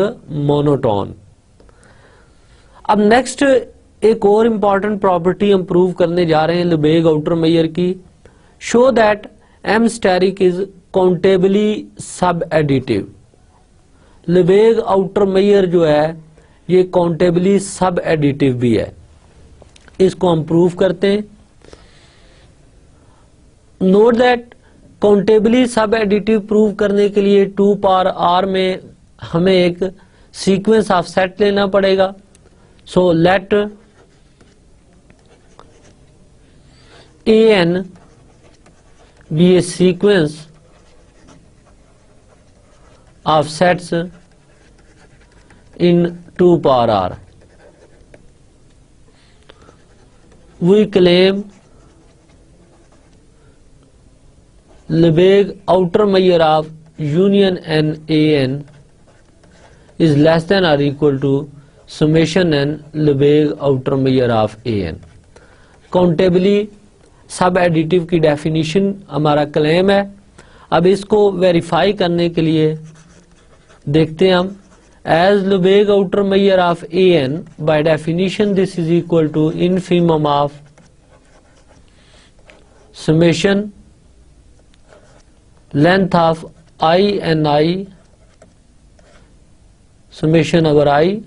monotone। अब next एक और important property हम prove करने जा रहे हैं Lebesgue outer measure की। Show that M steric is countably सब एडिटिव। Lebesgue outer measure जो है ये काउंटेबली सब एडिटिव भी है। इसको हम प्रूव करते हैं। नोट दैट काउंटेबली सब एडिटिव प्रूव करने के लिए 2 पावर r में हमें एक सीक्वेंस ऑफ सेट लेना पड़ेगा। So let an be a sequence of sets in 2 power r। We claim Lebesgue outer measure of union n an is less than or equal to summation n Lebesgue outer measure of an। Countably सब additive की definition हमारा claim है। अब इसको verify करने के लिए देखते हैं हम। As Lebesgue outer measure of an, by definition this is equal to infimum of summation length of I and I summation over I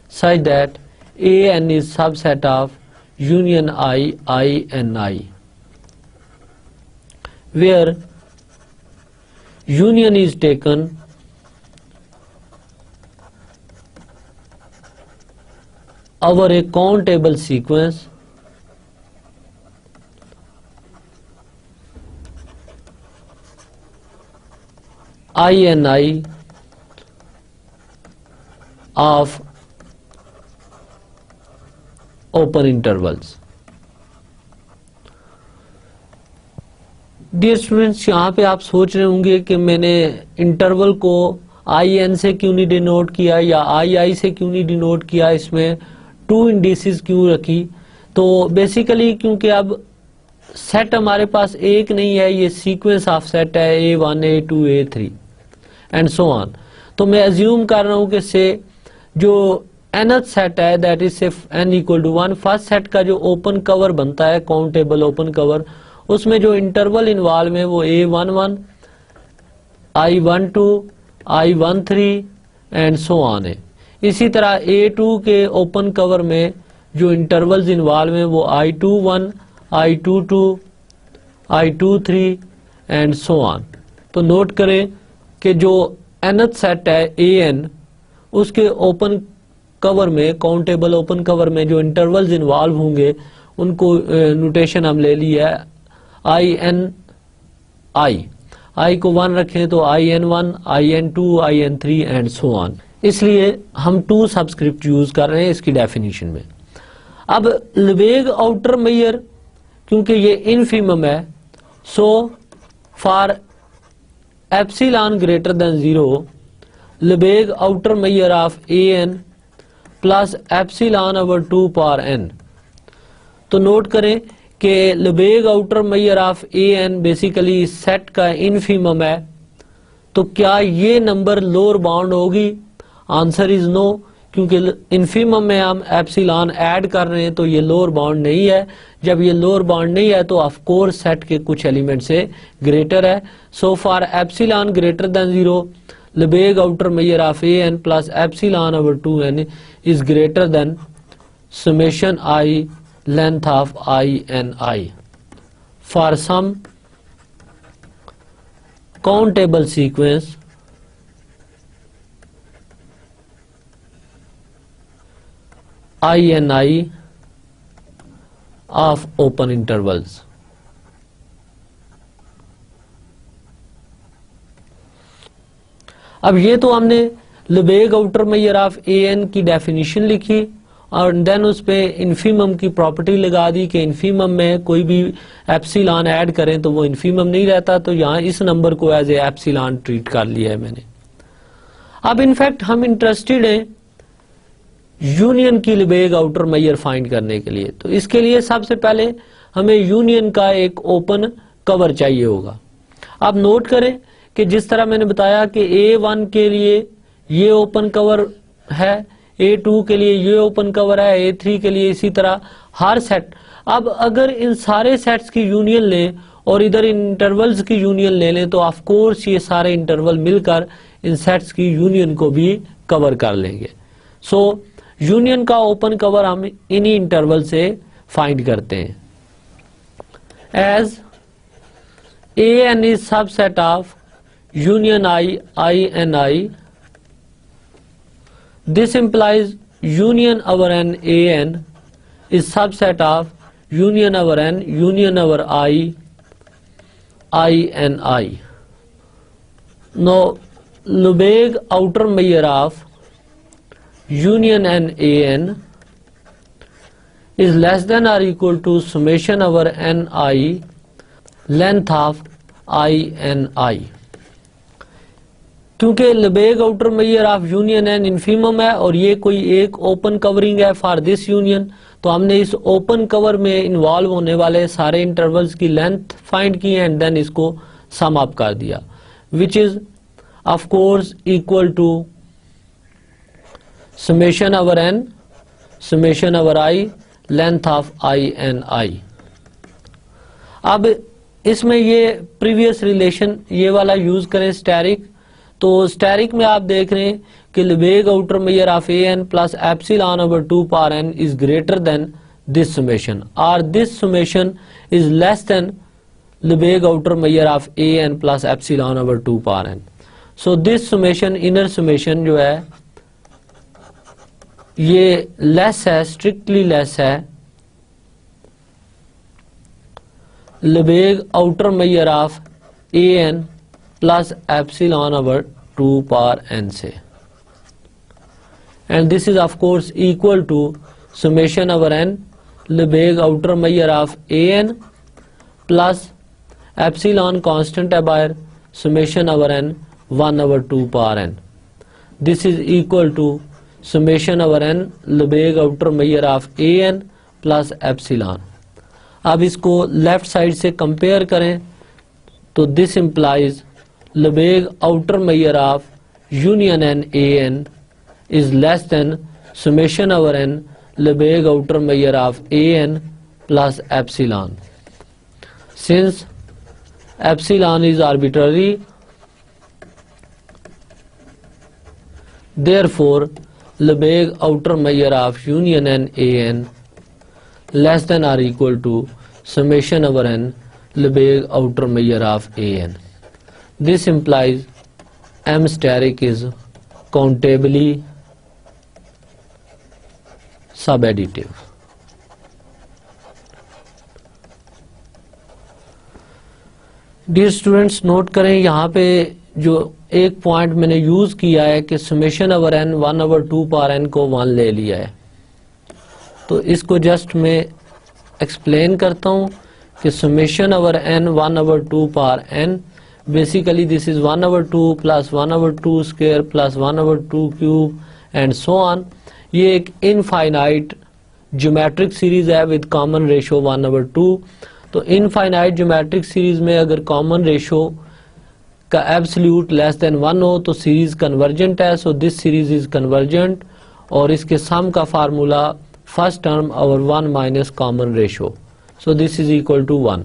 such that an is subset of union I and I, where union is taken over a countable sequence I and I of open intervals। Dear students, यहाँ पे आप सोच रहे होंगे कि मैंने interval को I N से क्यों नहीं डिनोट किया या आई आई से क्यों नहीं डिनोट किया, इसमें 2 इंडिसेस क्यों रखी। तो बेसिकली क्योंकि अब सेट हमारे पास एक नहीं है, ये सीक्वेंस ऑफ सेट है A1 A2 A3 and so on. तो मैं अज्यूम कर रहा हूं कि से जो nth सेट है that is say n equal to 1, first set का जो ओपन कवर बनता है काउंटेबल ओपन कवर, उसमें जो इंटरवल इन्वॉल्व है वो A11 I12, I13 and so on है। इसी तरह A2 के ओपन कवर में जो इंटरवल्स इन्वॉल्व हैं वो I21, I22, I23 and so on. तो नोट करें कि जो nth सेट है AN, उसके ओपन कवर में, काउंटेबल ओपन कवर में जो इंटरवल्स इन्वॉल्व होंगे उनको नोटेशन हम ले लिया है I को 1 रखें तो IN1, IN2, IN3 and so on. इसलिए हम 2 सबस्क्रिप्ट यूज कर रहे हैं इसकी डेफिनेशन में। अब लेबेग आउटर मेजर क्योंकि ये इनफिमम है, so for epsilon greater than 0 Lebesgue outer measure of AN plus epsilon over 2 power n। तो नोट करें कि Lebesgue outer measure of AN basically set का इनफिमम है। तो क्या ये नंबर लोअर बाउंड होगी? आंसर इज नो, क्योंकि इनफिमम में हम एप्सिलॉन ऐड कर रहे हैं तो ये लोअर बाउंड नहीं है। जब ये लोअर बाउंड नहीं है तो ऑफ कोर्स सेट के कुछ एलिमेंट से ग्रेटर है। So for epsilon greater than 0 Lebesgue outer measure of AN plus epsilon over 2n is greater than summation I length of INI for some countable sequence INI of open intervals। अब ये तो हमने Lebesgue outer measure of AN की definition लिखी और then उस पे infimum की प्रॉपर्टी लगा दी कि इनफिमम में कोई भी एप्सिलॉन ऐड करें तो वो इनफिमम नहीं रहता। तो यहाँ इस नंबर को एज ए एप्सिलॉन ट्रीट कर लिया है मैंने। अब इनफैक्ट हम इंटरेस्टेड हैं यूनियन की लेबेग आउटर मेजर फाइंड करने के लिए। तो इसके लिए सबसे पहले हमें यूनियन का एक ओपन कवर चाहिए होगा। अब नोट करें कि जिस तरह मैंने बताया कि A1 के लिए ये ओपन कवर है, A2 के लिए ये ओपन कवर है, A3 के लिए इसी तरह हर सेट। अब अगर इन सारे सेट्स की यूनियन लें और इधर इन इंटरवल्स की यूनियन ले लें तो ऑफ कोर्स ये सारे इंटरवल मिलकर इन सेट्स की यूनियन को भी कवर कर लेंगे। सो यूनियन का ओपन कवर हम इन्हीं इंटरवल से फाइंड करते हैं। As AN is subset of union INI, this implies union over n AN is subset of union over n union over INI। Now Lebesgue outer measure of union n AN is less than or equal to summation over NI length of INI। क्योंकि Lebesgue outer measure of union n infimum है और ये कोई एक open covering है for this union, तो हमने इस ओपन कवर में इन्वॉल्व होने वाले सारे इंटरवल्स की लेंथ फाइंड की एंड देन इसको सम अप कर दिया, which is of course equal to summation over n summation over i length of INI। अब इसमें ये प्रीवियस रिलेशन ये वाला यूज करें स्टेरिक। तो स्टेरिक में आप देख रहे हैं कि Lebesgue outer measure of AN plus epsilon over 2 power n is greater than this summation और this summation is less than Lebesgue outer measure of AN plus epsilon over 2 power n। So this summation inner summation जो है ये less है, strictly less है Lebesgue outer measure of AN plus epsilon over 2 power n से, and this is of course equal to summation over n Lebesgue outer measure of AN plus epsilon constant है बाहर summation over n 1 over 2 power n। This is equal to summation over n Lebesgue outer measure of AN plus epsilon. अब इसको left side से compare करें तो this implies Lebesgue outer measure of union n AN is less than summation over n Lebesgue outer measure of AN plus epsilon. Since epsilon is arbitrary Therefore, Lebesgue outer measure of union n an less than or equal to summation over n Lebesgue outer measure of an. This implies M steric is countably subadditive. Dear students, note करें यहाँ पे जो एक point मैंने use किया है कि summation over n 1/2 power n को 1 ले लिया है, तो इसको जस्ट मैं एक्सप्लेन करता हूँ कि summation over n 1/2 power n basically this is 1/2 plus 1/2 square plus 1/2 cube and so on. ये एक इनफाइनाइट ज्योमेट्रिक सीरीज है विद कॉमन रेशो 1/2. तो इनफाइनाइट ज्योमेट्रिक सीरीज में अगर कॉमन रेशो का एब्सोल्यूट लेस देन 1 हो तो सीरीज कन्वर्जेंट है. So this series is convergent और इसके सम का formula first term over 1 minus common ratio. So this is equal to 1.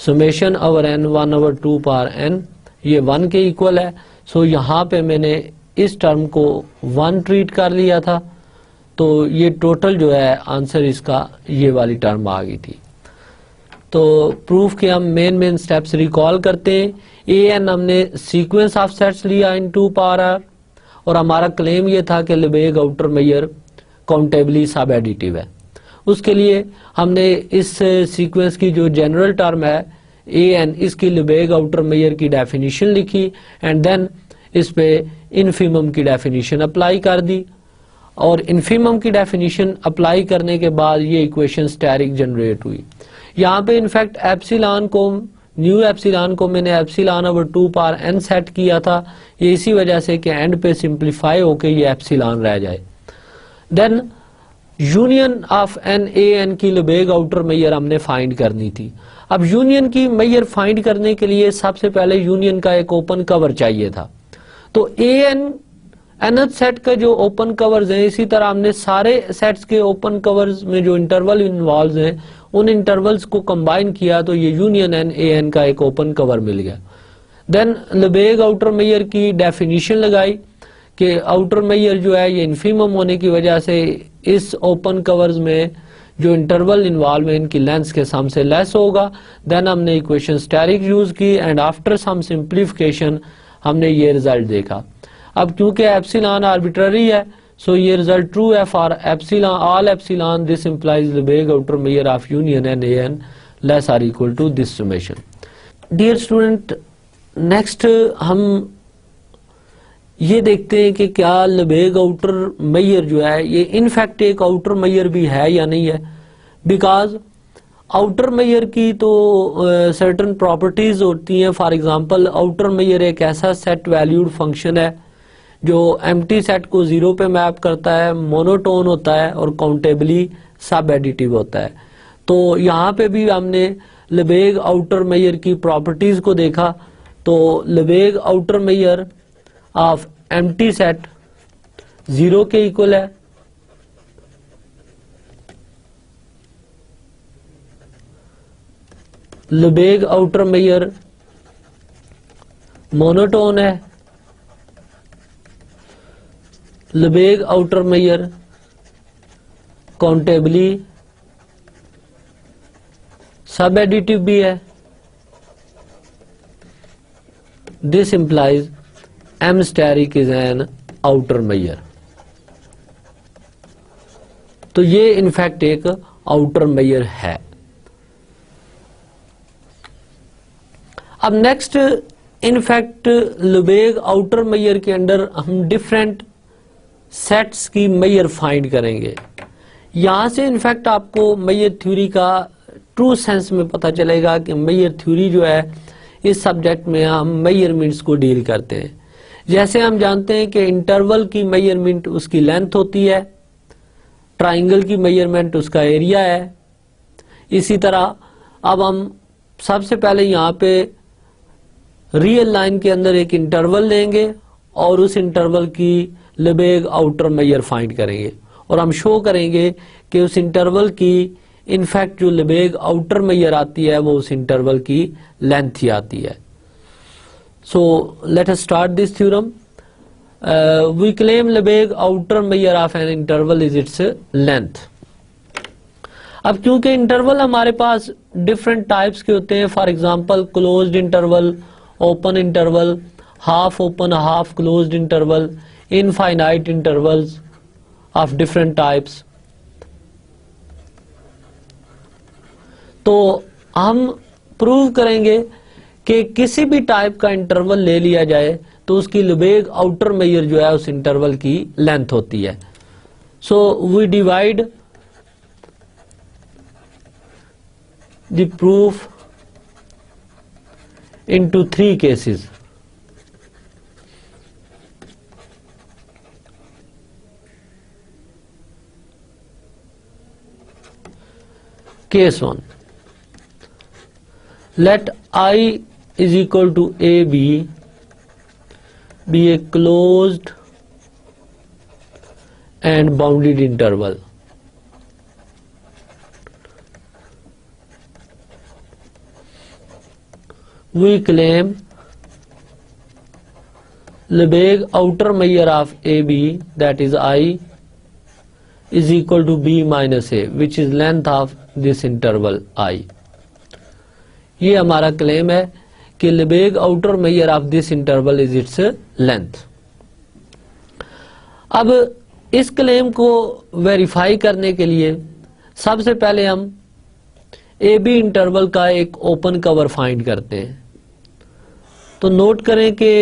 Summation over n 1/2 power n ये 1 के इक्वल है. सो यहाँ पे मैंने इस टर्म को 1 ट्रीट कर लिया था, तो ये टोटल जो है आंसर इसका ये वाली टर्म आ गई थी. तो प्रूफ के हम मेन स्टेप्स रिकॉल करते हैं. an हमने सीक्वेंस ऑफ सेट्स लिया इन 2 पावर r और हमारा क्लेम ये था कि लेबेग आउटर मेजर काउंटेबली सब एडिटिव है. उसके लिए हमने इस सीक्वेंस की जो जनरल टर्म है an, इसकी लेबेग आउटर मेजर की डेफिनेशन लिखी एंड देन इस पे इनफीमम की डेफिनेशन अप्लाई कर दी और इनफीमम की डेफिनेशन अप्लाई करने के बाद ये इक्वेशन स्टेरिक जनरेट हुई. यहाँ पे इनफैक्ट एप्सिलॉन को, न्यू एप्सिलॉन को मैंने epsilon over 2 power n set किया था, ये इसी वजह से कि एंड पे सिंप्लीफाई होके ये एप्सिलॉन रह जाए. Then union of n a n की लेबेग आउटर मेजर हमने फाइंड करनी थी. अब यूनियन की मेजर फाइंड करने के लिए सबसे पहले यूनियन का एक ओपन कवर चाहिए था. तो an nth सेट का जो ओपन कवर्स हैं, इसी तरह हमने सारे सेट्स के ओपन कवर्स में जो इंटरवल इन्वॉल्व हैं उन इंटरवल्स को कंबाइन किया तो ये यूनियन n a n का एक ओपन कवर मिल गया. देन लेबेग आउटर मेजर की डेफिनेशन लगाई कि आउटर मेजर जो है ये इनफीमम होने की वजह से इस ओपन कवर्स में जो इंटरवल इन्वॉल्व है इनकी लेंथ के सम से लेस होगा. देन हमने इक्वेशन स्टेरिक यूज की एंड आफ्टर सम सिंप्लीफिकेशन हमने ये रिजल्ट देखा. अब क्योंकि एप्सिलॉन आर्बिट्ररी है सो ये रिजल्ट ट्रू है for epsilon all epsilon. This implies Lebesgue outer measure of union n a n less or equal to this summation. Dear student, next हम ये देखते हैं कि क्या लेबेग आउटर मेजर जो है ये इनफैक्ट एक आउटर मेजर भी है या नहीं है. बिकॉज आउटर मेजर की तो सर्टेन प्रॉपर्टीज होती हैं. फॉर एग्जांपल आउटर मेजर एक ऐसा सेट वैल्यूड फंक्शन है जो एम्प्टी सेट को 0 पे मैप करता है, मोनोटोन होता है और काउंटेबली सब एडिटिव होता है. तो यहाँ पे भी हमने लेबेग आउटर मेजर की प्रॉपर्टीज को देखा. तो Lebesgue outer measure of empty set 0 के इक्वल है. लेबेग आउटर मेजर मोनोटोन है. Lebesgue outer measure countably subadditive भी है. This implies M steric is an outer measure. तो ये इनफैक्ट एक आउटर मेजर है. अब नेक्स्ट इनफैक्ट लेबेग आउटर मेजर के अंदर हम डिफरेंट सेट्स की मेजर फाइंड करेंगे. यहां से इनफैक्ट आपको मेजर थ्योरी का ट्रू सेंस में पता चलेगा कि मेजर थ्योरी जो है इस सब्जेक्ट में हम मेजरमेंट्स को डील करते हैं. जैसे हम जानते हैं कि इंटरवल की मेजरमेंट उसकी लेंथ होती है, ट्राइंगल की मेजरमेंट उसका एरिया है. इसी तरह अब हम सबसे पहले यहाँ पे रियल लाइन के अंदर एक इंटरवल लेंगे और उस इंटरवल की लेबेग आउटर मेजर फाइंड करेंगे और हम शो करेंगे कि उस इंटरवल की इनफैक्ट जो लेबेग आउटर मेजर आती है वो उस इंटरवल की लेंथ ही आती है. So let us start this theorem. we claim Lebesgue outer measure of an interval is its length. अब क्योंकि इंटरवल हमारे पास डिफरेंट टाइप्स के होते हैं, for example closed interval, open interval, half open half closed interval, infinite intervals of different types, तो हम prove करेंगे कि किसी भी टाइप का इंटरवल ले लिया जाए तो उसकी लेबेग आउटर मेजर जो है उस इंटरवल की लेंथ होती है. So we divide the proof into 3 cases. Case 1. Let I is equal to AB be a closed and bounded interval. We claim Lebesgue outer measure of AB, that is I, is equal to B minus A, which is length of this interval I. ये हमारा claim है कि Lebesgue outer measure of this interval is its length. अब इस claim को verify करने के लिए सबसे पहले हम ए बी इंटरवल का एक ओपन कवर फाइंड करते हैं. तो नोट करें कि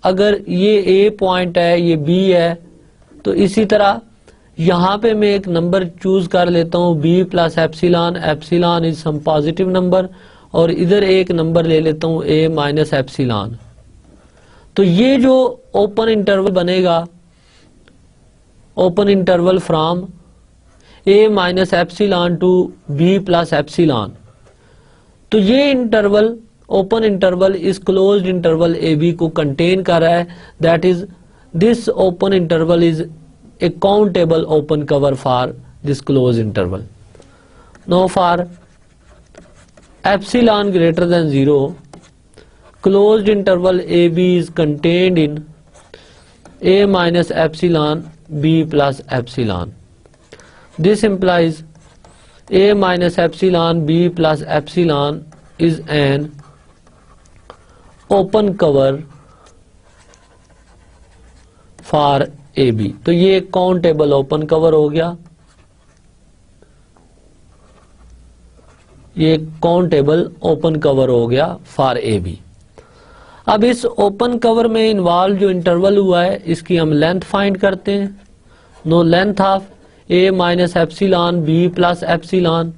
अगर ये ए पॉइंट है, ये बी है, तो इसी तरह यहां पे मैं एक नंबर चूज कर लेता हूं B plus epsilon. Epsilon is some positive number, और इधर एक नंबर ले लेता हूं ए माइनस एप्सिलॉन. तो ये जो ओपन इंटरवल बनेगा, open interval from A minus epsilon to B plus epsilon, तो ये इंटरवल ओपन इंटरवल इस क्लोज्ड इंटरवल ए बी को कंटेन कर रहा है. That is this open interval is a countable open cover for this closed interval. Now for epsilon greater than 0, closed interval AB is contained in A minus epsilon B plus epsilon. This implies A minus epsilon B plus epsilon is an open cover for A B. तो ये countable open cover हो गया, ये countable open cover हो गया for a B. अब इस open cover में इन्वॉल्व जो इंटरवल हुआ है इसकी हम लेंथ फाइंड करते हैं. No length of A minus epsilon B plus epsilon,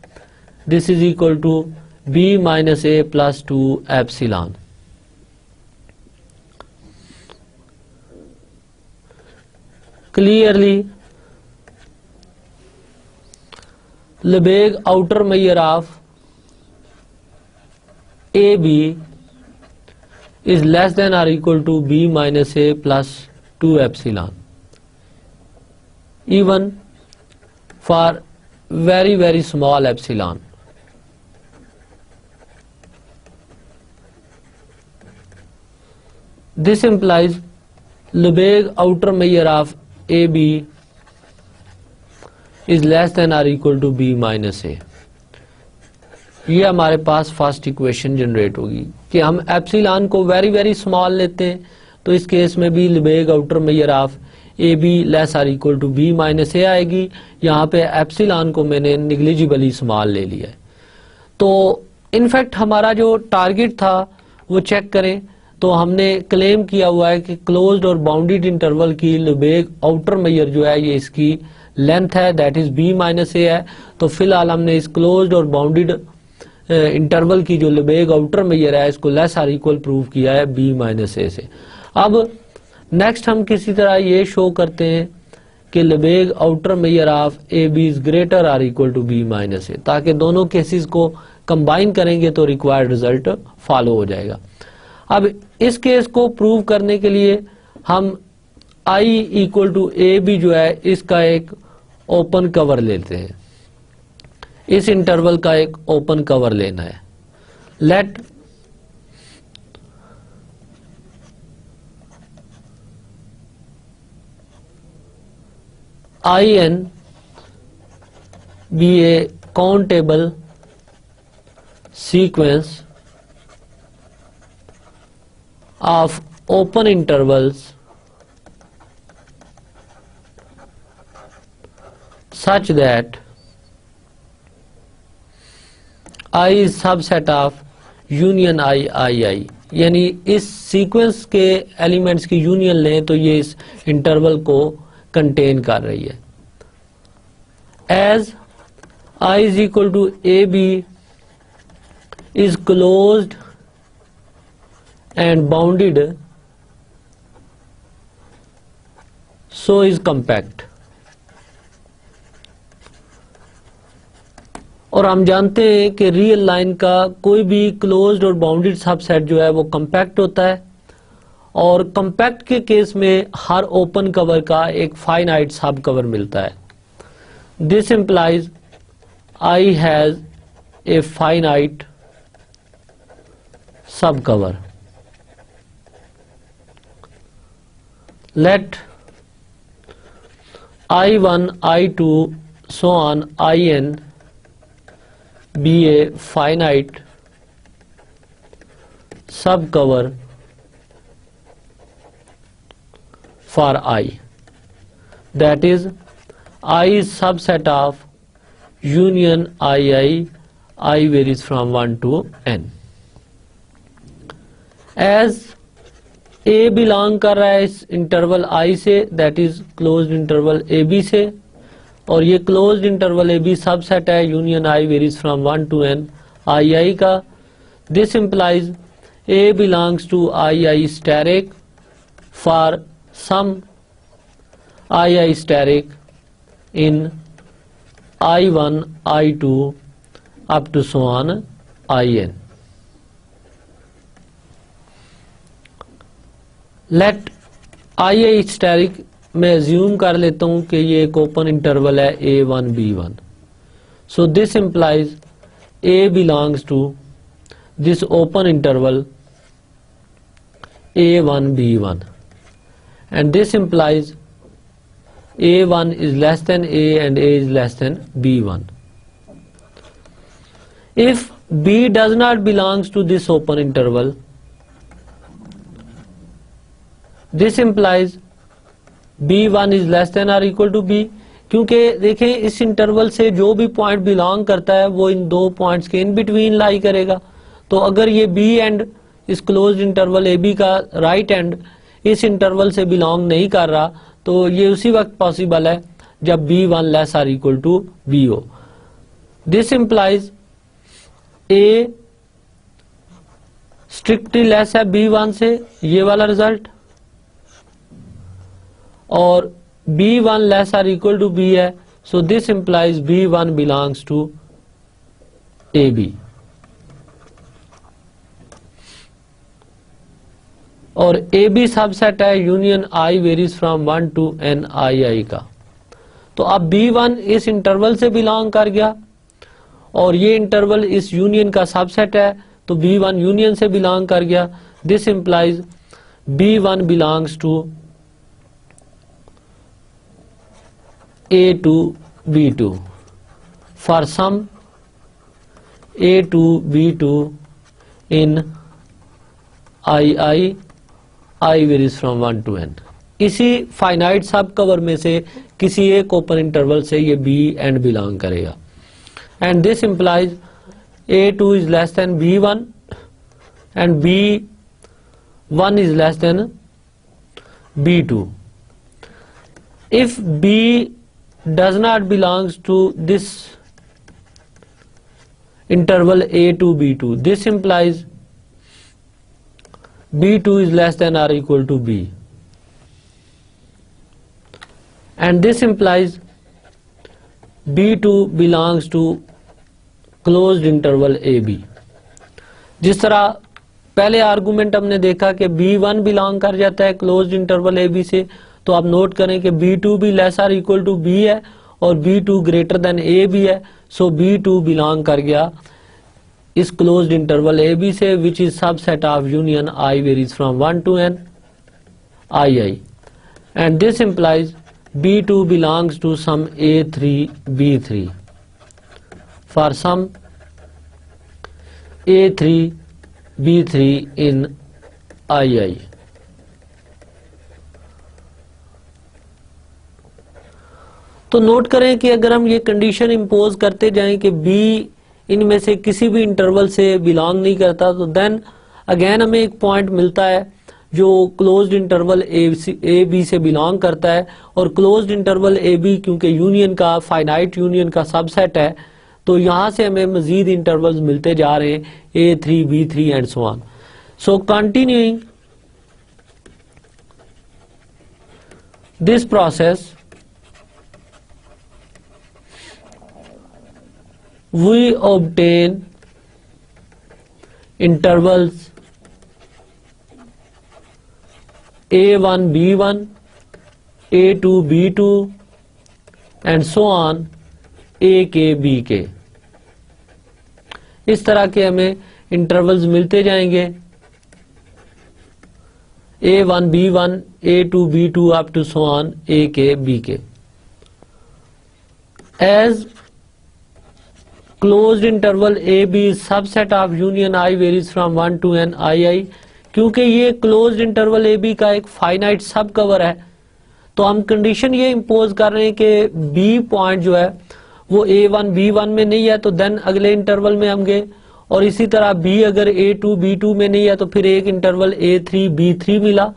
this is equal to B minus A plus 2 epsilon. Clearly, Lebesgue outer measure of AB is less than or equal to B minus A plus 2 epsilon, even for very very small epsilon. This implies Lebesgue outer measure of AB is less than or equal to B minus A. ये हमारे पास first equation generate होगी कि हम epsilon को very very small लेते हैं, तो इस केस में भी Lebesgue outer measure of A B less or equal to B minus A आएगी. यहाँ पे एप्सिलॉन को मैंने निग्लिजिबली स्मॉल ले लिया है. तो इनफैक्ट हमारा जो टारगेट था वो चेक करें तो हमने क्लेम किया हुआ है कि क्लोज्ड और बाउंडेड इंटरवल की Lebesgue आउटर मेजर जो है ये इसकी लेंथ है, दैट इज बी माइनस ए है. तो फिलहाल हमने इस क्लोज्ड और बाउंडेड इंटरवल की जो Lebesgue आउटर मेजर है इसको लेस आर इक्वल प्रूव किया है बी माइनस ए से. अब नेक्स्ट हम किसी तरह ये शो करते हैं कि Lebesgue outer measure of A B is greater or equal to B minus A, ताकि दोनों केसेस को कंबाइन करेंगे तो रिक्वायर्ड रिजल्ट फॉलो हो जाएगा. अब इस केस को प्रूव करने के लिए हम I equal to A B जो है इसका एक ओपन कवर लेते हैं. इस इंटरवल का एक ओपन कवर लेना है. Let In be a countable sequence of open intervals such that I is subset of union I. यानी इस सीक्वेंस के एलिमेंट्स की यूनियन लें तो ये इस इंटरवल को कंटेन कर रही है. As I is equal to AB is closed and bounded, so is compact. और हम जानते हैं कि रियल लाइन का कोई भी क्लोज्ड और बाउंडेड सबसेट जो है वो कंपैक्ट होता है, और कंपैक्ट के केस में हर ओपन कवर का एक फाइनाइट सब कवर मिलता है. This implies I has a finite subcover. Let I1, I2, so on In be a finite subcover for I. That is, I is subset of union I varies from 1 to n. As A belong कर रहा है इस interval I से, that is closed interval AB से, और ये closed interval AB subset है union I varies from 1 to n I का. This implies A belongs to I steric for some I steric in I1, I2 up to so on In. Let I steric मैं assume कर लेता हूं कि ये एक open interval है A1, B1. So this implies A belongs to this open interval A1, B1, and this implies A1 is less than A and A is less than B1. If B does not belongs to this open interval, this implies B1 is less than or equal to B. क्योंकि देखें इस interval से जो भी point belong करता है वो इन दो पॉइंट्स के इन बिटवीन लाई करेगा. तो अगर ये B एंड इस क्लोज्ड इंटरवल AB का राइट एंड इस इंटरवल से बिलोंग नहीं कर रहा, तो ये उसी वक्त पॉसिबल है जब B1 less or equal to B हो. This implies A strictly less है B1 से, ये वाला रिजल्ट, और B1 less or equal to B है. So this implies B1 belongs to AB. और AB सबसेट है union I varies from 1 to n I का. तो अब B1 इस इंटरवल से बिलोंग कर गया और ये इंटरवल इस यूनियन का सबसेट है, तो B1 यूनियन से बिलोंग कर गया. This implies B1 belongs to A to B2 for some A to B2 in I varies from 1 to n. इसी फाइनाइट सब कवर में से किसी एक ओपन इंटरवल से ये B एंड बिलोंग करेगा. And this implies A2 is less than B1 and B1 is less than B2. If B does not belongs to this interval A to B2, this implies B2 is less than or equal to B, and this implies B2 belongs to closed interval AB. जिस तरह पहले argument हमने देखा कि B1 belong कर जाता है closed interval AB से, तो आप नोट करें कि B2 भी less or equal to B है और B2 ग्रेटर देन A भी है. सो B2 बिलोंग कर गया इस क्लोज्ड इंटरवल AB से, which is subset of union I varies from 1 to n I, and this implies B2 belongs to some A3 B3 for some A3 B3 in II। तो note करें कि अगर हम ये कंडीशन इंपोज करते जाएं कि B इनमें से किसी भी इंटरवल से बिलोंग नहीं करता, तो देन अगेन हमें एक पॉइंट मिलता है जो क्लोज्ड इंटरवल ए बी से बिलोंग करता है, और क्लोज्ड इंटरवल ए बी क्योंकि यूनियन का फाइनाइट यूनियन का सबसेट है, तो यहां से हमें मजीद इंटरवल्स मिलते जा रहे हैं A3 B3 and so on. So continuing this process we obtain intervals A1 B1 A2 B2 and so on AK BK। इस तरह के हमें इंटरवल्स मिलते जाएंगे A1 B1 A2 B2 up to so on AK BK। as closed interval AB is subset of union I varies from 1 to n II। क्योंकि ये closed interval AB का एक फाइनाइट सब कवर है, तो हम कंडीशन ये इंपोज कर रहे हैं कि B पॉइंट जो है वो A1 B1 में नहीं है, तो देन अगले इंटरवल में हम गए, और इसी तरह B अगर A2 B2 में नहीं है तो फिर एक इंटरवल A3 B3 मिला।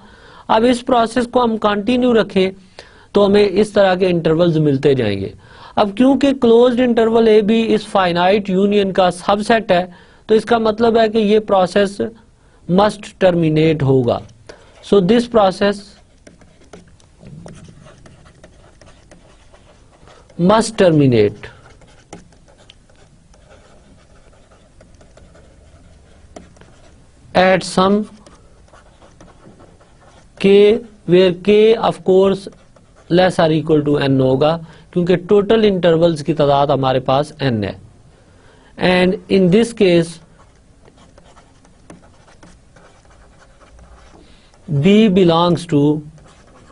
अब इस प्रोसेस को हम कंटिन्यू रखें तो हमें इस तरह के इंटरवल्स मिलते जाएंगे। अब क्योंकि क्लोज्ड इंटरवल ए बी इस फाइनाइट यूनियन का सबसेट है, तो इसका मतलब है कि ये प्रोसेस मस्ट टर्मिनेट होगा। So this process must terminate at some k where k of course less or equal to n होगा, क्योंकि टोटल इंटरवल्स की तादाद हमारे पास n है। And in this case B belongs to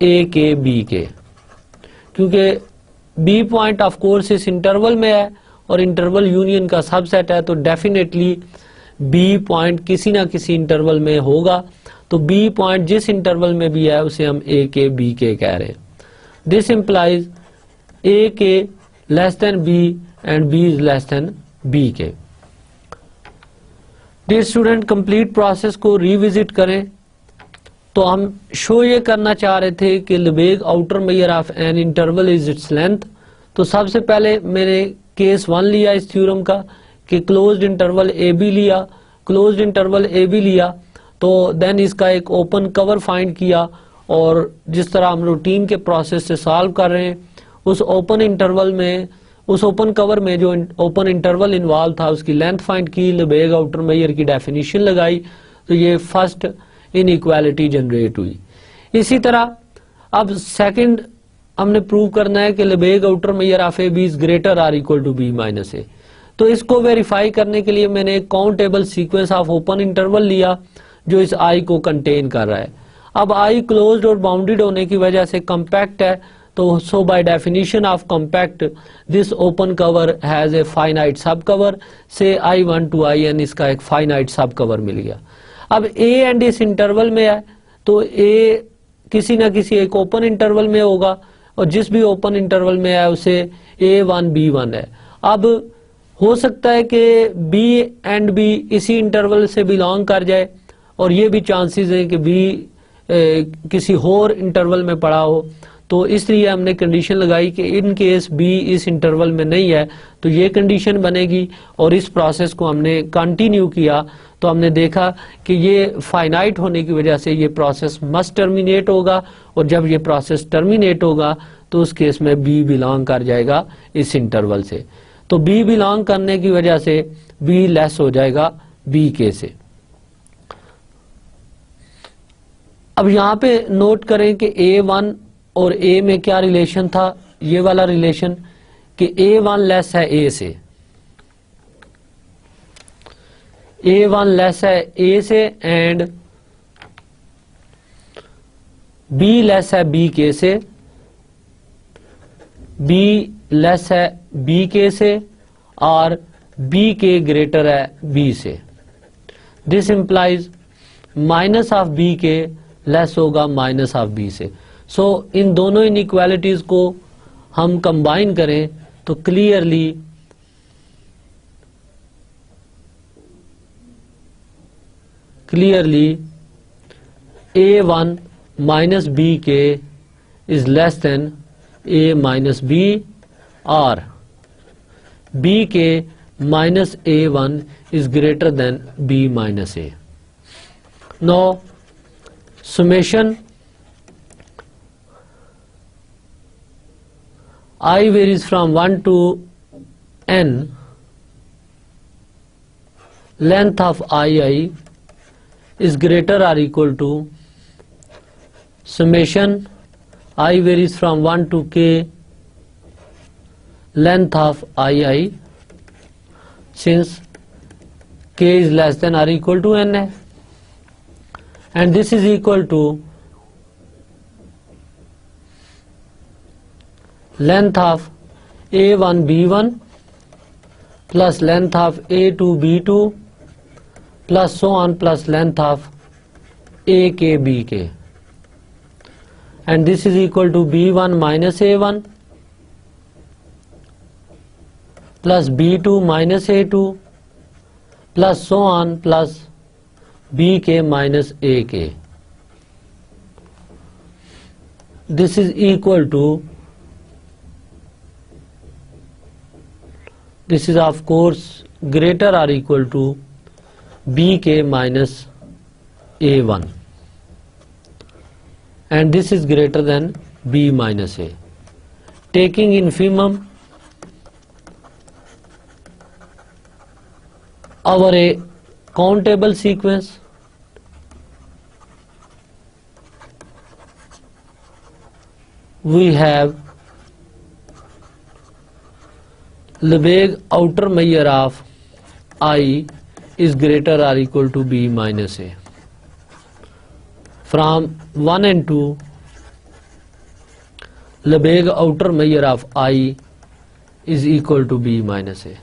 AK BK, क्योंकि B point of course इस interval में है और इंटरवल यूनियन का सबसेट है, तो डेफिनेटली B पॉइंट किसी ना किसी इंटरवल में होगा। तो B पॉइंट जिस इंटरवल में भी है उसे हम AK BK कह रहे हैं। This implies AK less than B and B is less than BK। Dear student, complete process को revisit करें तो हम शो ये करना चाह रहे थे कि Lebesgue outer measure of an interval is its length। तो सबसे पहले मैंने केस 1 लिया इस थ्योरम का कि क्लोज्ड इंटरवल AB लिया, क्लोज्ड इंटरवल AB लिया, तो देन इसका एक ओपन कवर फाइंड किया, और जिस तरह हम रूटीन के प्रोसेस से सॉल्व कर रहे हैं उस ओपन इंटरवल में, उस ओपन कवर में जो ओपन इंटरवल इन्वॉल्व था उसकी लेंथ फाइंड की, लेबेग आउटर मेजर की डेफिनेशन लगाई, तो ये फर्स्ट इनइक्वालिटी जनरेट हुई। इसी तरह अब सेकंड हमने प्रूव करना है कि Lebesgue outer measure of A B is greater or equal to B minus A. तो इसको वेरीफाई करने के लिए मैंने एक countable sequence of open interval लिया जो इस आई को कंटेन कर रहा है। अब आई क्लोज्ड और बाउंडेड होने की वजह से कॉम्पैक्ट है, तो so by definition of compact this open cover has a finite subcover say I1 to IN, इसका एक फाइनाइट सब कवर मिल गया। अब ए एंड इस इंटरवल में है, तो ए किसी ना किसी एक ओपन इंटरवल में होगा, और जिस भी ओपन इंटरवल में है उसे A1 B1 है। अब हो सकता है कि B एंड B इसी इंटरवल से बिलोंग कर जाए, और ये भी चांसेस है कि B किसी और इंटरवल में पड़ा हो, तो इसलिए हमने कंडीशन लगाई कि इन केस B इस इंटरवल में नहीं है तो ये कंडीशन बनेगी। और इस प्रोसेस को हमने कंटिन्यू किया तो हमने देखा कि ये फाइनाइट होने की वजह से ये प्रोसेस मस्ट टर्मिनेट होगा, और जब ये प्रोसेस टर्मिनेट होगा तो उस केस में B बिलोंग कर जाएगा इस इंटरवल से। तो B बिलोंग करने की वजह से B लेस हो जाएगा BK से। अब यहाँ पे नोट करें कि A1 और A में क्या रिलेशन था, ये वाला रिलेशन कि A1 लेस है A से, A1 लेस है A से एंड B लेस है BK से, b लेस है b के से और b के ग्रेटर है b से। This implies minus of b के लेस होगा माइनस ऑफ b से। सो इन दोनों इनइक्वालिटीज को हम कंबाइन करें तो clearly a1 minus b k is less than a minus b और b k minus a1 is greater than b minus a। No summation I varies from 1 to n, length of I is greater or equal to summation I varies from 1 to k, length of I since k is less than or equal to n है, and this is equal to length of a1 b1 plus length of a2 b2 plus so on plus length of ak bk, and this is equal to b1 minus a1 plus b2 minus a2 plus so on plus bk minus ak. This is equal to, this is of course greater or equal to bk minus a1, and this is greater than b minus a. Taking infimum, our a countable sequence we have Lebesgue outer measure of I is greater or equal to b minus a. From 1 and 2, Lebesgue outer measure of I is equal to b minus a.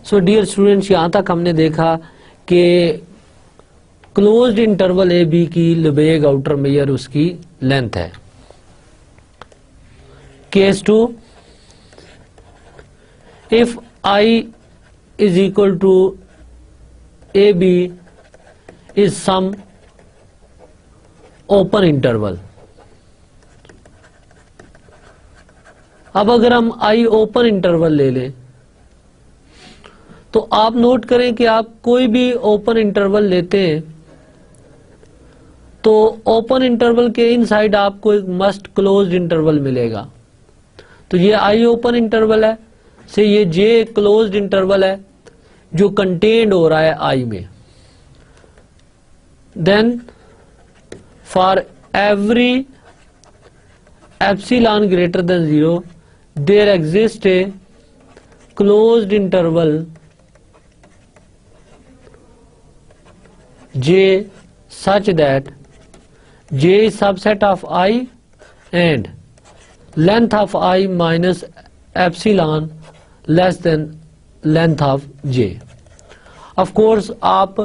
So dear students, यहाँ तक हमने देखा कि closed interval A B की Lebesgue outer major उसकी length है। Case 2, if I is equal to AB is some open interval. अब अगर हम I ओपन इंटरवल ले लें तो आप नोट करें कि आप कोई भी ओपन इंटरवल लेते हैं तो ओपन इंटरवल के इनसाइड आपको एक मस्ट क्लोज्ड इंटरवल मिलेगा। तो ये I ओपन इंटरवल है, से ये J क्लोज्ड इंटरवल है जो कंटेन्ड हो रहा है I में। Then for every epsilon greater than 0 there exist a closed interval J such that J is subset of I and length of I minus epsilon less than length of J. Of course आप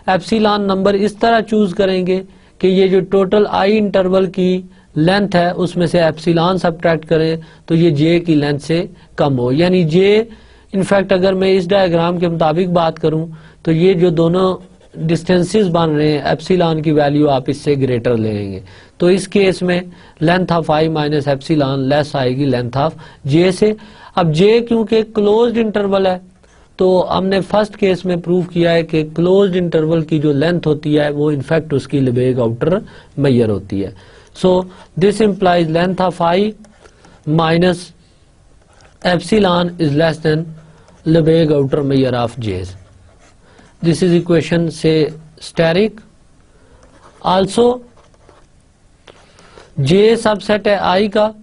epsilon number इस तरह choose करेंगे कि ये जो total I interval की length है उसमें से एप्सिलॉन सब्ट्रैक्ट करें तो ये J की लेंथ से कम हो, यानी J इनफैक्ट अगर मैं इस डायग्राम के मुताबिक बात करूं तो ये जो दोनों डिस्टेंसेस बन रहे हैं एप्सिलॉन की वैल्यू आप इससे ग्रेटर लेंगे। तो इस केस में length of I minus epsilon less आएगी लेंथ ऑफ J से। अब J क्योंकि क्लोज्ड इंटरवल है तो हमने फर्स्ट केस में प्रूव किया है कि क्लोज्ड इंटरवल की जो लेंथ होती है वो इनफैक्ट उसकी Lebesgue आउटर मेजर होती है। So this implies length of I minus epsilon is less then Lebesgue outer measure of J। This is equation say steric. Also J subset है I का,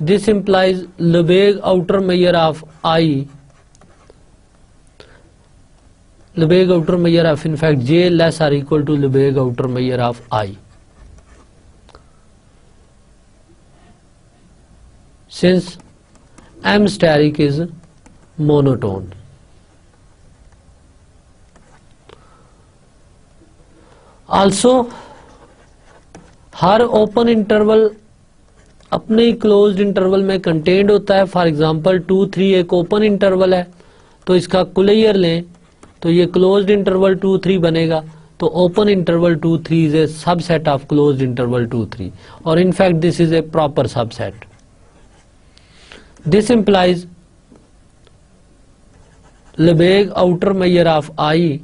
this implies Lebesgue outer measure of I, Lebesgue outer measure of in fact J less or equal to Lebesgue outer measure of I. Since M steric is monotone. Also her open interval अपने ही closed interval में contained होता है. For example 2-3 एक open interval है, तो इसका कुलेयर लें तो ये क्लोज्ड इंटरवल 2-3 बनेगा. तो open interval 2-3 is a subset of closed interval 2-3, और in fact this is a proper subset. This implies Lebesgue outer measure of I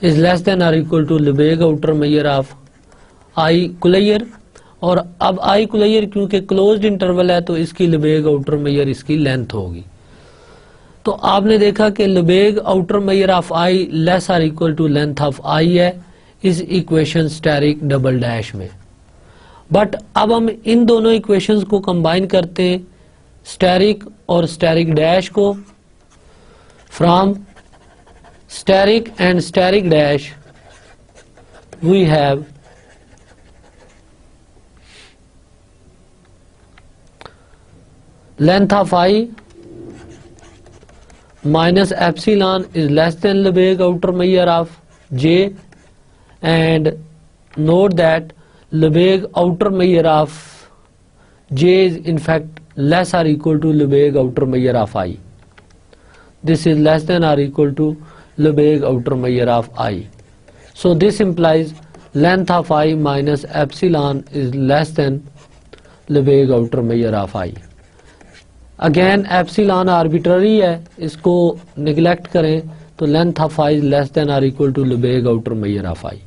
is less than or equal to Lebesgue outer measure of I Collier. और अब I Collier क्योंकि closed interval है तो इसकी Lebesgue outer measure इसकी length होगी. तो आपने देखा कि Lebesgue outer measure of I less or equal to length of I है इस इक्वेशन स्टेरिक डबल डैश में. बट अब हम इन दोनों इक्वेशंस को कंबाइन करते हैं, स्टेरिक और स्टेरिक डैश को. From steric and steric dash we have length of I minus epsilon is less than Lebesgue outer measure of J, and note that Lebesgue outer measure of J is in fact less or equal to Lebesgue outer measure of I. This is less than or equal to Lebesgue outer measure of I. So this implies length of I minus epsilon is less than Lebesgue outer measure of I. Again epsilon arbitrary है, इसको neglect करें तो length of I less than or equal to Lebesgue outer measure of I.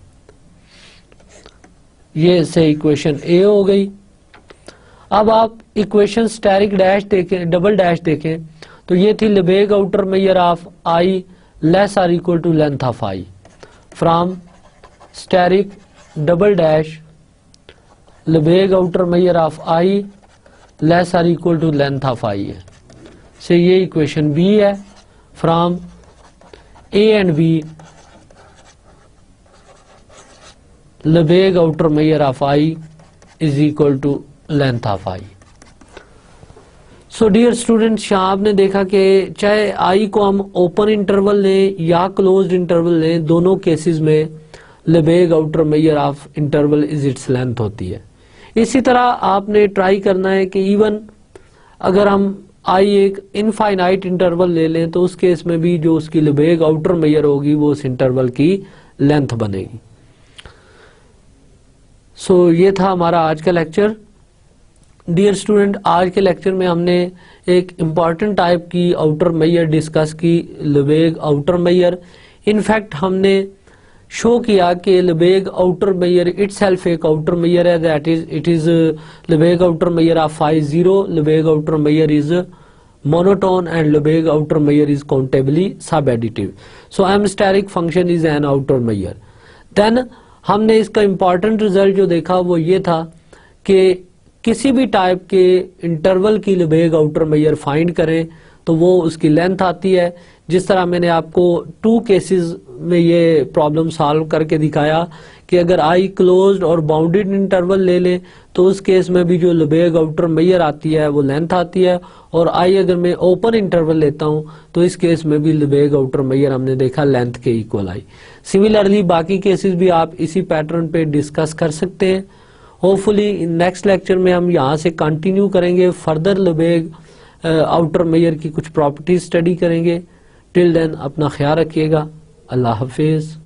ये say equation A हो गई. अब आप equation asterisk dash देखें, डबल डैश देखें तो ये थी Lebesgue outer measure of I less or equal to length of I. From asterisk double dash Lebesgue outer measure of I less or equal to length of आई है. Say ये equation B है. From A and B Lebesgue outer measure of I is equal to length of I. So dear students, यहाँ आपने देखा कि चाहे आई को हम ओपन इंटरवल लें या क्लोज्ड इंटरवल लें, दोनों केसेस में Lebesgue outer measure of interval is its length होती है. इसी तरह आपने ट्राई करना है कि इवन अगर हम आई एक इनफाइनाइट इंटरवल ले लें तो उस केस में भी जो उसकी Lebesgue आउटर मेजर होगी वो उस इंटरवल की लेंथ बनेगी. सो ये था हमारा आज का लेक्चर. डियर स्टूडेंट, आज के लेक्चर में हमने एक इम्पॉर्टेंट टाइप की आउटर मेजर डिस्कस की, Lebesgue आउटर मेजर. इनफैक्ट हमने शो किया कि Lebesgue आउटर मेजर इटसेल्फ एक आउटर मेजर है, that is it is Lebesgue outer measure of phi 0, Lebesgue outer measure is monotone and Lebesgue outer measure is countably subadditive. So M steric function is an outer measure. Then हमने इसका important result जो देखा वो ये था कि किसी भी टाइप के इंटरवल की Lebesgue आउटर मेजर फाइंड करें तो वो उसकी लेंथ आती है. जिस तरह मैंने आपको 2 केसेस में ये प्रॉब्लम सॉल्व करके दिखाया कि अगर आई क्लोज्ड और बाउंडेड इंटरवल ले लें तो उस केस में भी जो Lebesgue आउटर मेजर आती है वो लेंथ आती है, और आई अगर मैं ओपन इंटरवल लेता हूं तो इस केस में भी Lebesgue आउटर मेजर हमने देखा लेंथ के इक्वल आई. सिमिलरली बाकी केसेस भी आप इसी पैटर्न पे डिस्कस कर सकते हैं. होपफुली नेक्स्ट लेक्चर में हम यहाँ से कंटिन्यू करेंगे, फर्दर Lebesgue आउटर मेजर की कुछ प्रॉपर्टीज स्टडी करेंगे. टिल देन अपना ख्याल रखिएगा. अल्लाह हाफिज.